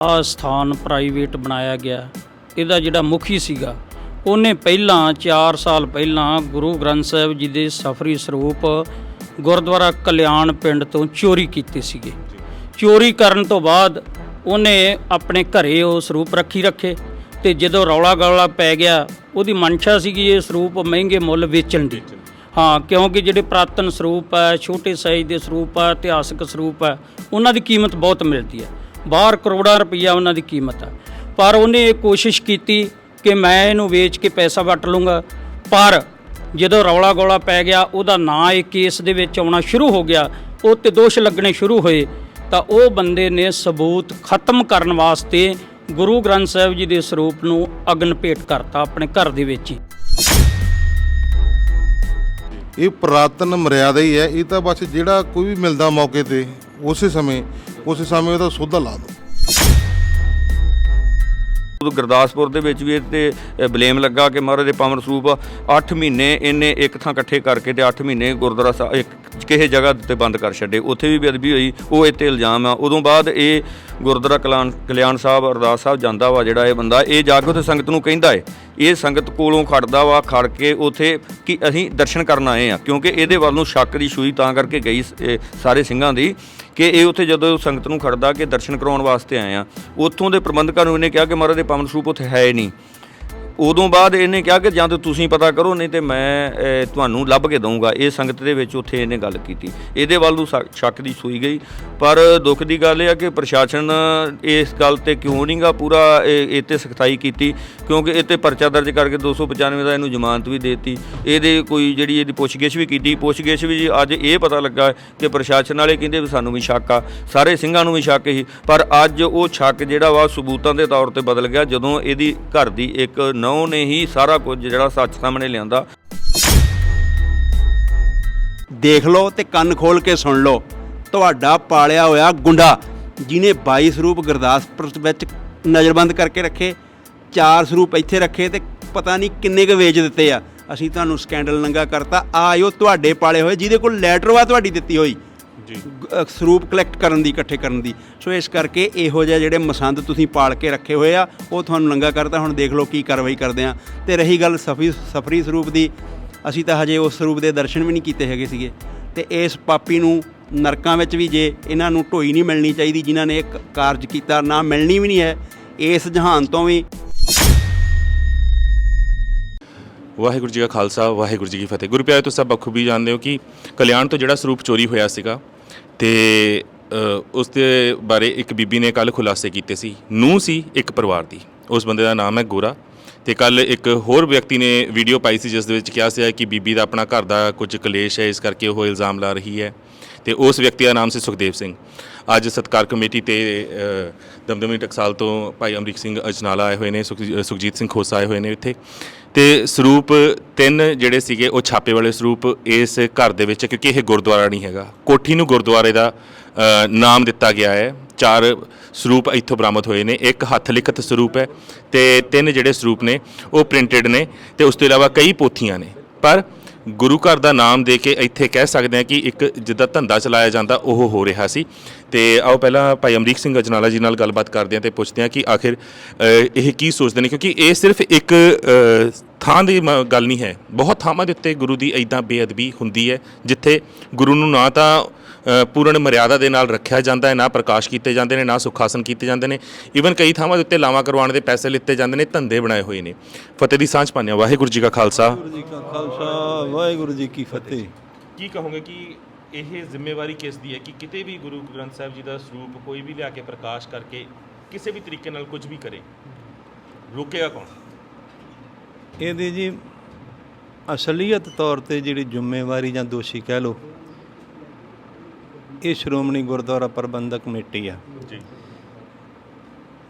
ਆ ਸਥਾਨ ਪ੍ਰਾਈਵੇਟ ਬਣਾਇਆ ਗਿਆ। ਇਹਦਾ ਜਿਹੜਾ ਮੁਖੀ ਸੀਗਾ ਉਹਨੇ ਪਹਿਲਾਂ 4 ਸਾਲ ਪਹਿਲਾਂ ਗੁਰੂ ਗ੍ਰੰਥ ਸਾਹਿਬ ਜੀ ਦੇ ਸਫਰੀ ਸਰੂਪ ਗੁਰਦੁਆਰਾ ਕਲਿਆਣ ਪਿੰਡ ਤੋਂ ਚੋਰੀ ਕੀਤੇ ਸੀਗੇ। ਚੋਰੀ ਕਰਨ ਤੋਂ ਬਾਅਦ ਉਹਨੇ ਆਪਣੇ ਘਰੇ ਉਹ ਸਰੂਪ ਰੱਖੇ ਤੇ ਜਦੋਂ ਰੌਲਾ ਗੌਲਾ ਪੈ ਗਿਆ ਉਹਦੀ ਮਨਸ਼ਾ ਸੀਗੀ ਇਹ ਸਰੂਪ ਮਹਿੰਗੇ ਮੁੱਲ ਵੇਚਣ ਦੀ। ਹਾਂ, ਕਿਉਂਕਿ ਜਿਹੜੇ ਪੁਰਾਤਨ ਸਰੂਪ ਹੈ, ਛੋਟੇ ਸਾਈਜ਼ ਦੇ ਸਰੂਪ ਹੈ, ਇਤਿਹਾਸਕ ਸਰੂਪ ਹੈ, ਉਹਨਾਂ ਦੀ ਕੀਮਤ ਬਹੁਤ ਮਿਲਦੀ ਹੈ, ਬਾਹਰ ਕਰੋੜਾਂ ਰੁਪਈਆ ਉਹਨਾਂ ਦੀ ਕੀਮਤ ਹੈ। ਪਰ ਉਹਨੇ ਇਹ ਕੋਸ਼ਿਸ਼ ਕੀਤੀ ਕਿ ਮੈਂ ਇਹਨੂੰ ਵੇਚ ਕੇ ਪੈਸਾ ਵੱਟ ਲੂँਗਾ। ਪਰ ਜਦੋਂ ਰੌਲਾ ਗੌਲਾ ਪੈ ਗਿਆ ਉਹਦਾ ਨਾਂ ਇਹ ਕੇਸ ਦੇ ਵਿੱਚ ਆਉਣਾ ਸ਼ੁਰੂ ਹੋ ਗਿਆ, ਉਹ 'ਤੇ ਦੋਸ਼ ਲੱਗਣੇ ਸ਼ੁਰੂ ਹੋਏ, ਤਾਂ ਉਹ ਬੰਦੇ ਨੇ ਸਬੂਤ ਖਤਮ ਕਰਨ ਵਾਸਤੇ ਗੁਰੂ ਗ੍ਰੰਥ ਸਾਹਿਬ ਜੀ ਦੇ ਸਰੂਪ ਨੂੰ ਅਗਨ ਭੇਟ ਕਰਤਾ ਆਪਣੇ ਘਰ ਦੇ ਵਿੱਚ ਹੀ। ਇਹ ਪੁਰਾਤਨ ਮਰਿਆਦਾ ਹੀ ਹੈ। ਇਹ ਤਾਂ ਬਸ ਜਿਹੜਾ ਕੋਈ ਵੀ ਮਿਲਦਾ ਮੌਕੇ ਤੇ ਉਸੇ ਸਮੇਂ ਉਹਦਾ ਸੌਦਾ ਲਾ ਦਿਓ। ਉਦੋਂ ਗੁਰਦਾਸਪੁਰ ਦੇ ਵਿੱਚ ਵੀ ਇਹ 'ਤੇ ਬਲੇਮ ਲੱਗਾ ਕਿ ਮਹਾਰਾਜ ਦੇ ਪਾਵਨ ਸਰੂਪ 8 ਮਹੀਨੇ ਇਹਨੇ ਇੱਕ ਥਾਂ ਇਕੱਠੇ ਕਰਕੇ ਤੇ 8 ਮਹੀਨੇ ਗੁਰਦੁਆਰਾ ਸਾਹਿਬ ਕਿਸੇ ਜਗ੍ਹਾ 'ਤੇ ਬੰਦ ਕਰ ਛੱਡੇ, ਉੱਥੇ ਵੀ ਬੇਅਦਬੀ ਹੋਈ, ਉਹ ਇਹ 'ਤੇ ਇਲਜ਼ਾਮ ਆ। ਉਦੋਂ ਬਾਅਦ ਇਹ ਗੁਰਦੁਆਰਾ ਕਲਿਆਣ ਸਾਹਿਬ ਅਰਦਾਸ ਸਾਹਿਬ ਜਾਂਦਾ ਵਾ ਜਿਹੜਾ ਇਹ ਬੰਦਾ, ਇਹ ਜਾ ਕੇ ਉੱਥੇ ਸੰਗਤ ਨੂੰ ਕਹਿੰਦਾ ਹੈ, ਇਹ ਸੰਗਤ ਕੋਲੋਂ ਖੜਦਾ ਵਾ, ਖੜ ਕੇ ਉੱਥੇ ਕਿ ਅਸੀਂ ਦਰਸ਼ਨ ਕਰਨ ਆਏ ਆ, ਕਿਉਂਕਿ ਇਹਦੇ ਵੱਲ ਨੂੰ ਸ਼ੱਕ ਦੀ ਸੂਈ ਤਾਂ ਕਰਕੇ ਗਈ ਸਾਰੇ ਸਿੰਘਾਂ ਦੀ ਕਿ ਇਹ ਉੱਥੇ ਜਦੋਂ ਸੰਗਤ ਨੂੰ ਖੜਦਾ ਕਿ ਦਰਸ਼ਨ ਕਰਾਉਣ ਵਾਸਤੇ ਆਏ ਆ। ਉੱਥੋਂ ਦੇ ਪ੍ਰਬੰਧਕਾਂ ਨੂੰ ਇਹਨੇ ਕਿਹਾ ਕਿ ਮਹਾਰਾਜ ਦੇ ਪਾਵਨ ਸਰੂਪ ਉੱਥੇ ਹੈ ਹੀ ਨਹੀਂ। ਉਦੋਂ ਬਾਅਦ ਇਹਨੇ ਕਿਹਾ ਕਿ ਜਾਂ ਤਾਂ ਤੁਸੀਂ ਪਤਾ ਕਰੋ, ਨਹੀਂ ਤੇ ਮੈਂ ਤੁਹਾਨੂੰ ਲੱਭ ਕੇ ਦਊਂਗਾ। ਇਹ ਸੰਗਤ ਦੇ ਵਿੱਚ ਉੱਥੇ ਇਹਨੇ ਗੱਲ ਕੀਤੀ, ਇਹਦੇ ਵੱਲ ਨੂੰ ਸ਼ੱਕ ਦੀ ਸੂਈ ਗਈ। ਪਰ ਦੁੱਖ ਦੀ ਗੱਲ ਇਹ ਆ ਕਿ ਪ੍ਰਸ਼ਾਸਨ ਇਸ ਗੱਲ 'ਤੇ ਕਿਉਂ ਨਹੀਂ ਗਾ ਪੂਰਾ ਇਹ 'ਤੇ ਸਖਤਾਈ ਕੀਤੀ, ਕਿਉਂਕਿ ਇਹ 'ਤੇ ਪਰਚਾ ਦਰਜ ਕਰਕੇ 295 ਦਾ ਇਹਨੂੰ ਜ਼ਮਾਨਤ ਵੀ ਦੇ ਦਿੱਤੀ। ਇਹਦੇ ਕੋਈ ਜਿਹੜੀ ਇਹਦੀ ਪੁੱਛਗਿੱਛ ਵੀ ਕੀਤੀ, ਪੁੱਛਗਿੱਛ ਵੀ ਅੱਜ ਇਹ ਪਤਾ ਲੱਗਾ ਕਿ ਪ੍ਰਸ਼ਾਸਨ ਵਾਲੇ ਕਹਿੰਦੇ ਵੀ ਸਾਨੂੰ ਵੀ ਸ਼ੱਕ ਆ, ਸਾਰੇ ਸਿੰਘਾਂ ਨੂੰ ਵੀ ਸ਼ੱਕ ਸੀ। ਪਰ ਅੱਜ ਉਹ ਸ਼ੱਕ ਜਿਹੜਾ ਵਾ ਸਬੂਤਾਂ ਦੇ ਤੌਰ 'ਤੇ ਬਦਲ ਗਿਆ ਜਦੋਂ ਇਹਦੀ ਘਰ ਦੀ ਇੱਕ ਨੌਂ ਨੇ ਹੀ ਸਾਰਾ ਕੁਝ ਜਿਹੜਾ ਸੱਚ ਸਾਹਮਣੇ ਲਿਆਂਦਾ। ਦੇਖ ਲਓ ਤੇ ਕੰਨ ਖੋਲ ਕੇ ਸੁਣ ਲਓ, ਤੁਹਾਡਾ ਪਾਲਿਆ ਹੋਇਆ ਗੁੰਡਾ ਜਿਹਨੇ 22 ਸਰੂਪ ਗੁਰਦਾਸਪੁਰ ਵਿੱਚ ਨਜ਼ਰਬੰਦ ਕਰਕੇ ਰੱਖੇ, 4 ਸਰੂਪ ਇੱਥੇ ਰੱਖੇ ਤੇ ਪਤਾ ਨਹੀਂ ਕਿੰਨੇ ਕੁ ਵੇਚ ਦਿੱਤੇ ਆ। ਅਸੀਂ ਤੁਹਾਨੂੰ ਸਕੈਂਡਲ ਨੰਗਾ ਕਰਤਾ। ਆਇਓ ਤੁਹਾਡੇ ਪਾਲੇ ਹੋਏ ਜਿਹਦੇ ਕੋਲ ਲੈਟਰ ਵਾ ਤੁਹਾਡੀ ਦਿੱਤੀ ਹੋਈ ਸਰੂਪ ਕਲੈਕਟ ਕਰਨ ਦੀ, ਇਕੱਠੇ ਕਰਨ ਦੀ। ਸੋ ਇਸ ਕਰਕੇ ਇਹੋ ਜਿਹੇ ਜਿਹੜੇ ਮਸੰਦ ਤੁਸੀਂ ਪਾਲ ਕੇ ਰੱਖੇ ਹੋਏ ਆ ਉਹ ਤੁਹਾਨੂੰ ਨੰਗਾ ਕਰਤਾ। ਹੁਣ ਦੇਖ ਲਓ ਕੀ ਕਾਰਵਾਈ ਕਰਦੇ ਆ। ਅਤੇ ਰਹੀ ਗੱਲ ਸਫਰੀ ਸਰੂਪ ਦੀ, ਅਸੀਂ ਤਾਂ ਹਜੇ ਉਸ ਸਰੂਪ ਦੇ ਦਰਸ਼ਨ ਵੀ ਨਹੀਂ ਕੀਤੇ ਹੈਗੇ ਸੀਗੇ। ਅਤੇ ਇਸ ਪਾਪੀ ਨੂੰ ਨਰਕਾਂ ਵਿੱਚ ਵੀ ਜੇ ਇਹਨਾਂ ਨੂੰ ਢੋਈ ਨਹੀਂ ਮਿਲਣੀ ਚਾਹੀਦੀ ਜਿਨ੍ਹਾਂ ਨੇ ਇਹ ਕਾਰਜ ਕੀਤਾ, ਨਾ ਮਿਲਣੀ ਵੀ ਨਹੀਂ ਹੈ ਇਸ ਜਹਾਨ ਤੋਂ ਵੀ। ਵਾਹਿਗੁਰੂ ਜੀ ਕਾ ਖਾਲਸਾ, ਵਾਹਿਗੁਰੂ ਜੀ ਕੀ ਫਤਿਹ। ਗੁਰੂ ਪਿਆਰੇ, ਤੁਸੀਂ ਸਭ ਬਖੂਬੀ ਜਾਣਦੇ ਹੋ ਕਿ ਕਲਿਆਣ ਤੋਂ ਜਿਹੜਾ ਸਰੂਪ ਚੋਰੀ ਹੋਇਆ ਸੀਗਾ ਅਤੇ ਉਸ ਦੇ ਬਾਰੇ ਇੱਕ ਬੀਬੀ ਨੇ ਕੱਲ੍ਹ ਖੁਲਾਸੇ ਕੀਤੇ ਸੀ। ਨੂੰਹ ਸੀ ਇੱਕ ਪਰਿਵਾਰ ਦੀ, ਉਸ ਬੰਦੇ ਦਾ ਨਾਮ ਹੈ ਗੋਰਾ। ਅਤੇ ਕੱਲ੍ਹ ਇੱਕ ਹੋਰ ਵਿਅਕਤੀ ਨੇ ਵੀਡੀਓ ਪਾਈ ਸੀ ਜਿਸ ਦੇ ਵਿੱਚ ਕਿਹਾ ਸੀ ਕਿ ਬੀਬੀ ਦਾ ਆਪਣਾ ਘਰ ਦਾ ਕੁਝ ਕਲੇਸ਼ ਹੈ, ਇਸ ਕਰਕੇ ਉਹ ਇਲਜ਼ਾਮ ਲਾ ਰਹੀ ਹੈ। ਅਤੇ ਉਸ ਵਿਅਕਤੀ ਦਾ ਨਾਮ ਸੀ ਸੁਖਦੇਵ ਸਿੰਘ। ਅੱਜ ਸਤਿਕਾਰ ਕਮੇਟੀ ਤੇ ਦਮਦਮੀ ਟਕਸਾਲ ਤੋਂ ਭਾਈ ਅਮਰੀਕ ਸਿੰਘ ਅਜਨਾਲਾ ਆਏ ਹੋਏ ਨੇ, ਸੁਖਜੀਤ ਸਿੰਘ ਖੋਸਾ ਆਏ ਹੋਏ ਨੇ ਇੱਥੇ। ਅਤੇ ਸਰੂਪ 3 ਜਿਹੜੇ ਸੀਗੇ ਉਹ ਛਾਪੇ ਵਾਲੇ ਸਰੂਪ ਇਸ ਘਰ ਦੇ ਵਿੱਚ, ਕਿਉਂਕਿ ਇਹ ਗੁਰਦੁਆਰਾ ਨਹੀਂ ਹੈਗਾ, ਕੋਠੀ ਨੂੰ ਗੁਰਦੁਆਰੇ ਦਾ ਨਾਮ ਦਿੱਤਾ ਗਿਆ ਹੈ। 4 ਸਰੂਪ ਇੱਥੋਂ ਬਰਾਮਦ ਹੋਏ ਨੇ। ਇੱਕ ਹੱਥ ਲਿਖਤ ਸਰੂਪ ਹੈ ਅਤੇ 3 ਜਿਹੜੇ ਸਰੂਪ ਨੇ ਉਹ ਪ੍ਰਿੰਟਡ ਨੇ, ਅਤੇ ਉਸ ਤੋਂ ਇਲਾਵਾ ਕਈ ਪੋਥੀਆਂ ਨੇ। ਪਰ ਗੁਰੂ ਘਰ ਦਾ ਨਾਮ ਦੇ ਕੇ ਇੱਥੇ ਕਹਿ ਸਕਦੇ ਹਾਂ ਕਿ ਇੱਕ ਜਿੱਦਾਂ ਧੰਦਾ ਚਲਾਇਆ ਜਾਂਦਾ ਉਹ ਹੋ ਰਿਹਾ ਸੀ। ਅਤੇ ਆਓ ਪਹਿਲਾਂ ਭਾਈ ਅਮਰੀਕ ਸਿੰਘ ਅਜਨਾਲਾ ਜੀ ਨਾਲ ਗੱਲਬਾਤ ਕਰਦੇ ਹਾਂ ਅਤੇ ਪੁੱਛਦੇ ਹਾਂ ਕਿ ਆਖਿਰ ਇਹ ਕੀ ਸੋਚਦੇ ਨੇ, ਕਿਉਂਕਿ ਇਹ ਸਿਰਫ ਇੱਕ ਥਾਂ ਦੀ ਗੱਲ ਨਹੀਂ ਹੈ। ਬਹੁਤ ਥਾਵਾਂ ਦੇ ਉੱਤੇ ਗੁਰੂ ਦੀ ਇੱਦਾਂ ਬੇਅਦਬੀ ਹੁੰਦੀ ਹੈ ਜਿੱਥੇ ਗੁਰੂ ਨੂੰ ਨਾ ਤਾਂ ਪੂਰਨ ਮਰਿਆਦਾ ਦੇ ਨਾਲ ਰੱਖਿਆ ਜਾਂਦਾ ਹੈ, ਨਾ ਪ੍ਰਕਾਸ਼ ਕੀਤੇ ਜਾਂਦੇ ਨੇ, ਨਾ ਸੁਖਾਸਨ ਕੀਤੇ ਜਾਂਦੇ ਨੇ। ਈਵਨ ਕਈ ਥਾਵਾਂ ਦੇ ਉੱਤੇ ਲਾਵਾਂ ਕਰਵਾਉਣ ਦੇ ਪੈਸੇ ਲਿੱਤੇ ਜਾਂਦੇ ਨੇ, ਧੰਦੇ ਬਣਾਏ ਹੋਏ ਨੇ। ਫਤਿਹ ਦੀ ਸਾਂਝ ਪਾਉਂਦੇ ਹਾਂ। ਵਾਹਿਗੁਰੂ ਜੀ ਕਾ ਖਾਲਸਾ, ਵਾਹਿਗੁਰੂ ਜੀ ਕੀ ਫਤਿਹ। ਕੀ ਕਹੋਗੇ ਕਿ ਇਹ ਜ਼ਿੰਮੇਵਾਰੀ ਕਿਸ ਦੀ ਹੈ ਕਿ ਕਿਤੇ ਵੀ ਗੁਰੂ ਗ੍ਰੰਥ ਸਾਹਿਬ ਜੀ ਦਾ ਸਰੂਪ ਕੋਈ ਵੀ ਲਿਆ ਕੇ ਪ੍ਰਕਾਸ਼ ਕਰਕੇ ਕਿਸੇ ਵੀ ਤਰੀਕੇ ਨਾਲ ਕੁਝ ਵੀ ਕਰੇ, ਰੋਕੇਗਾ ਕੌਣ? ਇਹਦੀ ਜੀ ਅਸਲੀਅਤ ਤੌਰ 'ਤੇ ਜਿਹੜੀ ਜ਼ਿੰਮੇਵਾਰੀ ਜਾਂ ਦੋਸ਼ੀ ਕਹਿ ਲਓ, ਇਹ ਸ਼੍ਰੋਮਣੀ ਗੁਰਦੁਆਰਾ ਪ੍ਰਬੰਧਕ ਕਮੇਟੀ ਆ ਜੀ।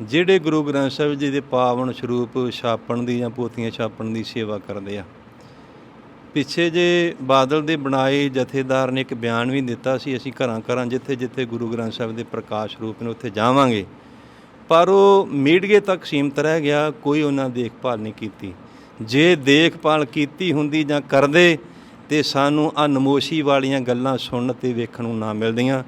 ਜਿਹੜੇ ਗੁਰੂ ਗ੍ਰੰਥ ਸਾਹਿਬ ਜੀ ਦੇ ਪਾਵਨ ਸਰੂਪ ਛਾਪਣ ਦੀ ਜਾਂ ਪੋਥੀਆਂ ਛਾਪਣ ਦੀ ਸੇਵਾ ਕਰਦੇ ਆ। ਪਿੱਛੇ ਜੇ ਬਾਦਲ ਦੇ ਬਣਾਏ ਜਥੇਦਾਰ ਨੇ ਇੱਕ ਬਿਆਨ ਵੀ ਦਿੱਤਾ ਸੀ, ਅਸੀਂ ਘਰਾਂ ਜਿੱਥੇ ਜਿੱਥੇ ਗੁਰੂ ਗ੍ਰੰਥ ਸਾਹਿਬ ਦੇ ਪ੍ਰਕਾਸ਼ ਰੂਪ ਨੇ ਉੱਥੇ ਜਾਵਾਂਗੇ, ਪਰ ਉਹ ਮੀਡੀਏ ਤੱਕ ਸੀਮਤ ਰਹਿ ਗਿਆ, ਕੋਈ ਉਹਨਾਂ ਦੇਖਭਾਲ ਨਹੀਂ ਕੀਤੀ। ਜੇ ਦੇਖਭਾਲ ਕੀਤੀ ਹੁੰਦੀ ਜਾਂ ਕਰਦੇ ਤੇ ਸਾਨੂੰ ਆ ਨਮੋਸ਼ੀ ਵਾਲੀਆਂ ਗੱਲਾਂ ਸੁਣਨ ਤੇ ਵੇਖਣ ਨੂੰ ਨਾ ਮਿਲਦੀਆਂ।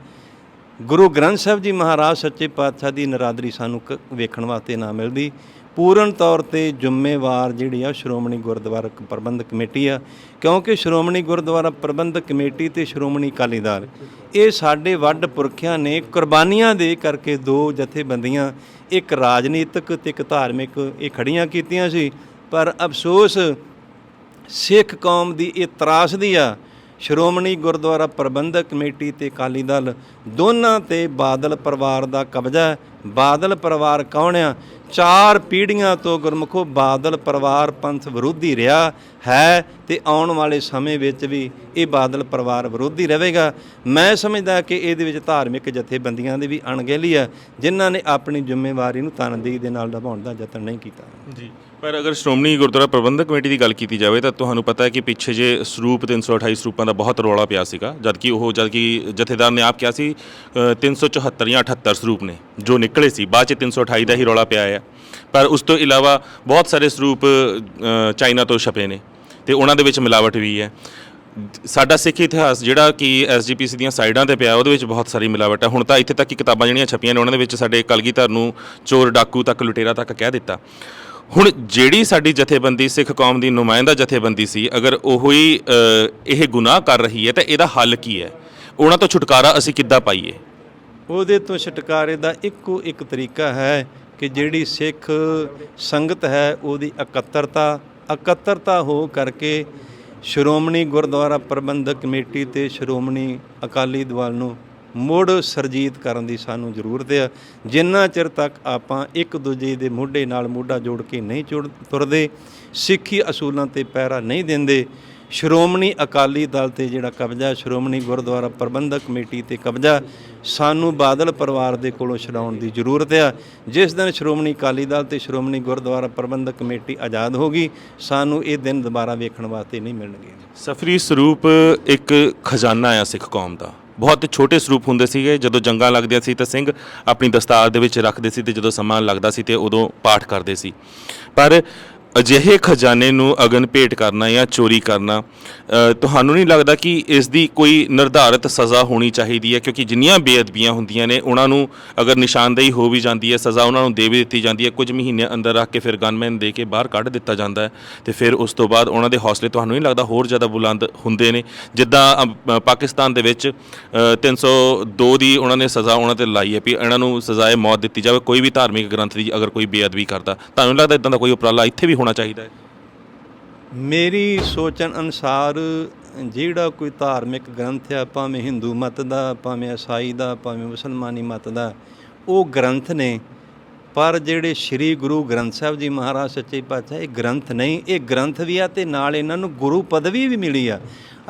ਗੁਰੂ ਗ੍ਰੰਥ ਸਾਹਿਬ ਜੀ ਮਹਾਰਾਜ ਸੱਚੇ ਪਾਤਸ਼ਾਹ ਦੀ ਨਰਾਦਰੀ ਸਾਨੂੰ ਵੇਖਣ ਵਾਸਤੇ ਨਾ ਮਿਲਦੀ। ਪੂਰਨ ਤੌਰ ਤੇ ਜ਼ਿੰਮੇਵਾਰ ਜਿਹੜੀ ਆ ਸ਼੍ਰੋਮਣੀ ਗੁਰਦੁਆਰਾ ਪ੍ਰਬੰਧਕ ਕਮੇਟੀ ਆ, ਕਿਉਂਕਿ ਸ਼੍ਰੋਮਣੀ ਗੁਰਦੁਆਰਾ ਪ੍ਰਬੰਧਕ ਕਮੇਟੀ ਤੇ ਸ਼੍ਰੋਮਣੀ ਅਕਾਲੀ ਦਲ ਇਹ ਸਾਡੇ ਵੱਡ ਪੁਰਖਿਆਂ ਨੇ ਕੁਰਬਾਨੀਆਂ ਦੇ ਕਰਕੇ ਦੋ ਜਥੇਬੰਦੀਆਂ, ਇੱਕ ਰਾਜਨੀਤਿਕ ਤੇ ਇੱਕ ਧਾਰਮਿਕ, ਇਹ ਖੜੀਆਂ ਕੀਤੀਆਂ ਸੀ। ਪਰ ਅਫਸੋਸ ਸਿੱਖ ਕੌਮ ਦੀ ਇਹ ਤਰਾਸਦੀ ਆ, ਸ਼੍ਰੋਮਣੀ ਗੁਰਦੁਆਰਾ ਪ੍ਰਬੰਧਕ ਕਮੇਟੀ ਤੇ ਅਕਾਲੀ ਦਲ ਦੋਨਾਂ ਤੇ ਬਾਦਲ ਪਰਿਵਾਰ ਦਾ ਕਬਜ਼ਾ ਹੈ। ਬਾਦਲ ਪਰਿਵਾਰ ਕੌਣ ਆ? 4 ਪੀੜ੍ਹੀਆਂ ਤੋਂ ਗੁਰਮੁਖੋ ਬਾਦਲ ਪਰਿਵਾਰ ਪੰਥ ਵਿਰੋਧੀ ਰਿਹਾ ਹੈ ਤੇ ਆਉਣ ਵਾਲੇ ਸਮੇਂ ਵਿੱਚ ਵੀ ਇਹ ਬਾਦਲ ਪਰਿਵਾਰ ਵਿਰੋਧੀ ਰਹੇਗਾ। ਮੈਂ ਸਮਝਦਾ ਕਿ ਇਹਦੇ ਵਿੱਚ ਧਾਰਮਿਕ ਜਥੇਬੰਦੀਆਂ ਦੀ ਵੀ ਅਣਗਹਿਲੀ ਹੈ, ਜਿਨ੍ਹਾਂ ਨੇ ਆਪਣੀ ਜ਼ਿੰਮੇਵਾਰੀ ਨੂੰ ਤਨਦੇਹੀ ਦੇ ਨਾਲ ਨਿਭਾਉਣ ਦਾ ਯਤਨ ਨਹੀਂ ਕੀਤਾ ਜੀ। ਪਰ ਅਗਰ ਸ਼੍ਰੋਮਣੀ ਗੁਰਦੁਆਰਾ ਪ੍ਰਬੰਧਕ ਕਮੇਟੀ ਦੀ ਗੱਲ ਕੀਤੀ ਜਾਵੇ ਤਾਂ ਤੁਹਾਨੂੰ ਪਤਾ ਹੈ ਕਿ ਪਿੱਛੇ ਜੇ ਸਰੂਪ 328 ਸਰੂਪਾਂ ਦਾ ਬਹੁਤ ਰੌਲਾ ਪਿਆ ਸੀਗਾ, ਜਦਕਿ ਜਥੇਦਾਰ ਨੇ ਆਪ ਕਿਹਾ ਸੀ 374 ਜਾਂ 78 ਸਰੂਪ ਨੇ ਜੋ ਨਿਕਲੇ ਸੀ, ਬਾਅਦ 'ਚ 328 ਦਾ ਹੀ ਰੌਲਾ ਪਿਆ ਹੈ। ਪਰ ਉਸ ਤੋਂ ਇਲਾਵਾ ਬਹੁਤ ਸਾਰੇ ਸਰੂਪ ਚਾਈਨਾ ਤੋਂ ਛਪੇ ਨੇ ਤੇ ਉਹਨਾਂ ਦੇ ਵਿੱਚ ਮਿਲਾਵਟ ਵੀ ਹੈ। ਸਾਡਾ ਸਿੱਖ ਇਤਿਹਾਸ ਜਿਹੜਾ ਕਿ SGPC ਦੀਆਂ ਸਾਈਡਾਂ ਤੇ ਪਿਆ, ਉਹਦੇ ਵਿੱਚ ਬਹੁਤ ਸਾਰੀ ਮਿਲਾਵਟ ਹੈ। ਹੁਣ ਤਾਂ ਇੱਥੇ ਤੱਕ ਕਿ ਕਿਤਾਬਾਂ ਜਿਹੜੀਆਂ ਛਪੀਆਂ ਨੇ ਉਹਨਾਂ ਦੇ ਵਿੱਚ ਸਾਡੇ ਕਲਗੀਧਰ ਨੂੰ ਚੋਰ ਡਾਕੂ ਤੱਕ ਲੁਟੇਰਾ ਤੱਕ ਕਹਿ ਦਿੱਤਾ। ਹੁਣ ਜਿਹੜੀ ਸਾਡੀ ਜਥੇਬੰਦੀ ਸਿੱਖ ਕੌਮ ਦੀ ਨੁਮਾਇੰਦਾ ਜਥੇਬੰਦੀ ਸੀ, ਅਗਰ ਉਹ ਹੀ ਇਹ ਗੁਨਾਹ ਕਰ ਰਹੀ ਹੈ ਤਾਂ ਇਹਦਾ ਹੱਲ ਕੀ ਹੈ? ਉਹਨਾਂ ਤੋਂ ਛੁਟਕਾਰਾ ਅਸੀਂ ਕਿੱਦਾਂ ਪਾਈਏ? ਉਹਦੇ ਤੋਂ ਛੁਟਕਾਰੇ ਦਾ ਇੱਕੋ ਇੱਕ ਤਰੀਕਾ ਹੈ ਕਿ ਜਿਹੜੀ ਸਿੱਖ ਸੰਗਤ ਹੈ ਉਹਦੀ ਇਕੱਤਰਤਾ ਹੋ ਕਰਕੇ ਸ਼੍ਰੋਮਣੀ ਗੁਰਦੁਆਰਾ ਪ੍ਰਬੰਧਕ ਕਮੇਟੀ ਤੇ ਸ਼੍ਰੋਮਣੀ ਅਕਾਲੀ ਦਲ ਨੂੰ ਮੁੜ ਸਰਜੀਤ ਕਰਨ ਦੀ ਸਾਨੂੰ ਜ਼ਰੂਰਤ ਹੈ। ਜਿੰਨਾ ਚਿਰ ਤੱਕ ਆਪਾਂ ਇੱਕ ਦੂਜੇ ਦੇ ਮੋਢੇ ਨਾਲ ਮੋਢਾ ਜੋੜ ਕੇ ਨਹੀਂ ਤੁਰਦੇ, ਸਿੱਖੀ ਅਸੂਲਾਂ ਤੇ ਪਹਿਰਾ ਨਹੀਂ ਦਿੰਦੇ, ਸ਼੍ਰੋਮਣੀ ਅਕਾਲੀ ਦਲ ਤੇ ਜਿਹੜਾ ਕਬਜ਼ਾ, ਸ਼੍ਰੋਮਣੀ ਗੁਰਦੁਆਰਾ ਪ੍ਰਬੰਧਕ ਕਮੇਟੀ ਤੇ ਕਬਜ਼ਾ ਸਾਨੂੰ ਬਾਦਲ ਪਰਿਵਾਰ ਦੇ ਕੋਲੋਂ ਛਡਾਉਣ ਦੀ ਜ਼ਰੂਰਤ ਹੈ। ਜਿਸ ਦਿਨ ਸ਼੍ਰੋਮਣੀ ਅਕਾਲੀ ਦਲ ਤੇ ਸ਼੍ਰੋਮਣੀ ਗੁਰਦੁਆਰਾ ਪ੍ਰਬੰਧਕ ਕਮੇਟੀ ਆਜ਼ਾਦ ਹੋਗੀ, ਸਾਨੂੰ ਇਹ ਦਿਨ ਦੁਬਾਰਾ ਵੇਖਣ ਵਾਸਤੇ ਨਹੀਂ ਮਿਲਣਗੇ। ਸਫਰੀ ਸਰੂਪ ਇੱਕ ਖਜ਼ਾਨਾ ਆ ਸਿੱਖ ਕੌਮ ਦਾ। ਬਹੁਤ ਛੋਟੇ ਸਰੂਪ ਹੁੰਦੇ ਸੀਗੇ, ਜਦੋਂ ਜੰਗਾਂ ਲੱਗਦੀਆਂ ਸੀ ਤਾਂ ਸਿੰਘ ਆਪਣੀ ਦਸਤਾਰ ਦੇ ਵਿੱਚ ਰੱਖਦੇ ਸੀ ਤੇ ਜਦੋਂ ਸਮਾਂ ਲੱਗਦਾ ਸੀ ਤੇ ਉਦੋਂ ਪਾਠ ਕਰਦੇ ਸੀ। ਪਰ ਅਜਿਹੇ ਖਜ਼ਾਨੇ ਨੂੰ ਅਗਨ ਭੇਟ ਕਰਨਾ ਜਾਂ ਚੋਰੀ ਕਰਨਾ, ਤੁਹਾਨੂੰ ਨਹੀਂ ਲੱਗਦਾ ਕਿ ਇਸ ਦੀ ਕੋਈ ਨਿਰਧਾਰਿਤ ਸਜ਼ਾ ਹੋਣੀ ਚਾਹੀਦੀ ਹੈ? ਕਿਉਂਕਿ ਜਿੰਨੀਆਂ ਬੇਅਦਬੀਆਂ ਹੁੰਦੀਆਂ ਨੇ ਉਹਨਾਂ ਨੂੰ ਅਗਰ ਨਿਸ਼ਾਨਦੇਹੀ ਹੋ ਵੀ ਜਾਂਦੀ ਹੈ, ਸਜ਼ਾ ਉਹਨਾਂ ਨੂੰ ਦੇ ਵੀ ਦਿੱਤੀ ਜਾਂਦੀ ਹੈ, ਕੁਝ ਮਹੀਨੇ ਅੰਦਰ ਰੱਖ ਕੇ ਫਿਰ ਗਨਮੈਨ ਦੇ ਕੇ ਬਾਹਰ ਕੱਢ ਦਿੱਤਾ ਜਾਂਦਾ ਹੈ ਤੇ ਫਿਰ ਉਸ ਤੋਂ ਬਾਅਦ ਉਹਨਾਂ ਦੇ ਹੌਸਲੇ ਤੁਹਾਨੂੰ ਨਹੀਂ ਲੱਗਦਾ ਹੋਰ ਜ਼ਿਆਦਾ ਬੁਲੰਦ ਹੁੰਦੇ ਨੇ? ਜਿੱਦਾਂ ਪਾਕਿਸਤਾਨ ਦੇ ਵਿੱਚ 302 ਦੀ ਉਹਨਾਂ ਨੇ ਸਜ਼ਾ ਉਹਨਾਂ 'ਤੇ ਲਾਈ ਹੈ ਵੀ ਇਹਨਾਂ ਨੂੰ ਸਜ਼ਾਏ ਮੌਤ ਦਿੱਤੀ ਜਾਵੇ ਕੋਈ ਵੀ ਧਾਰਮਿਕ ਗ੍ਰੰਥ ਦੀ ਅਗਰ ਕੋਈ ਬੇਅਦਬੀ ਕਰਦਾ। ਤੁਹਾਨੂੰ ਲੱਗਦਾ ਇੱਦਾਂ ਦਾ ਕੋਈ ਉਪਰਾਲਾ ਇੱਥੇ ਵੀ ਹੋਣਾ ਚਾਹੀਦਾ ਹੈ? ਮੇਰੀ ਸੋਚਣ ਅਨੁਸਾਰ ਜਿਹੜਾ ਕੋਈ ਧਾਰਮਿਕ ਗ੍ਰੰਥ ਆ, ਭਾਵੇਂ ਹਿੰਦੂ ਮਤ ਦਾ, ਭਾਵੇਂ ਈਸਾਈ ਦਾ, ਭਾਵੇਂ ਮੁਸਲਮਾਨੀ ਮਤ ਦਾ, ਉਹ ਗ੍ਰੰਥ ਨੇ। ਪਰ ਜਿਹੜੇ ਸ੍ਰੀ ਗੁਰੂ ਗ੍ਰੰਥ ਸਾਹਿਬ ਜੀ ਮਹਾਰਾਜ ਸੱਚੇ ਪਾਤਸ਼ਾਹ, ਇਹ ਗ੍ਰੰਥ ਨਹੀਂ, ਇਹ ਗ੍ਰੰਥ ਵੀ ਆ ਤੇ ਨਾਲ ਇਹਨਾਂ ਨੂੰ ਗੁਰੂ ਪਦਵੀ ਵੀ ਮਿਲੀ ਆ।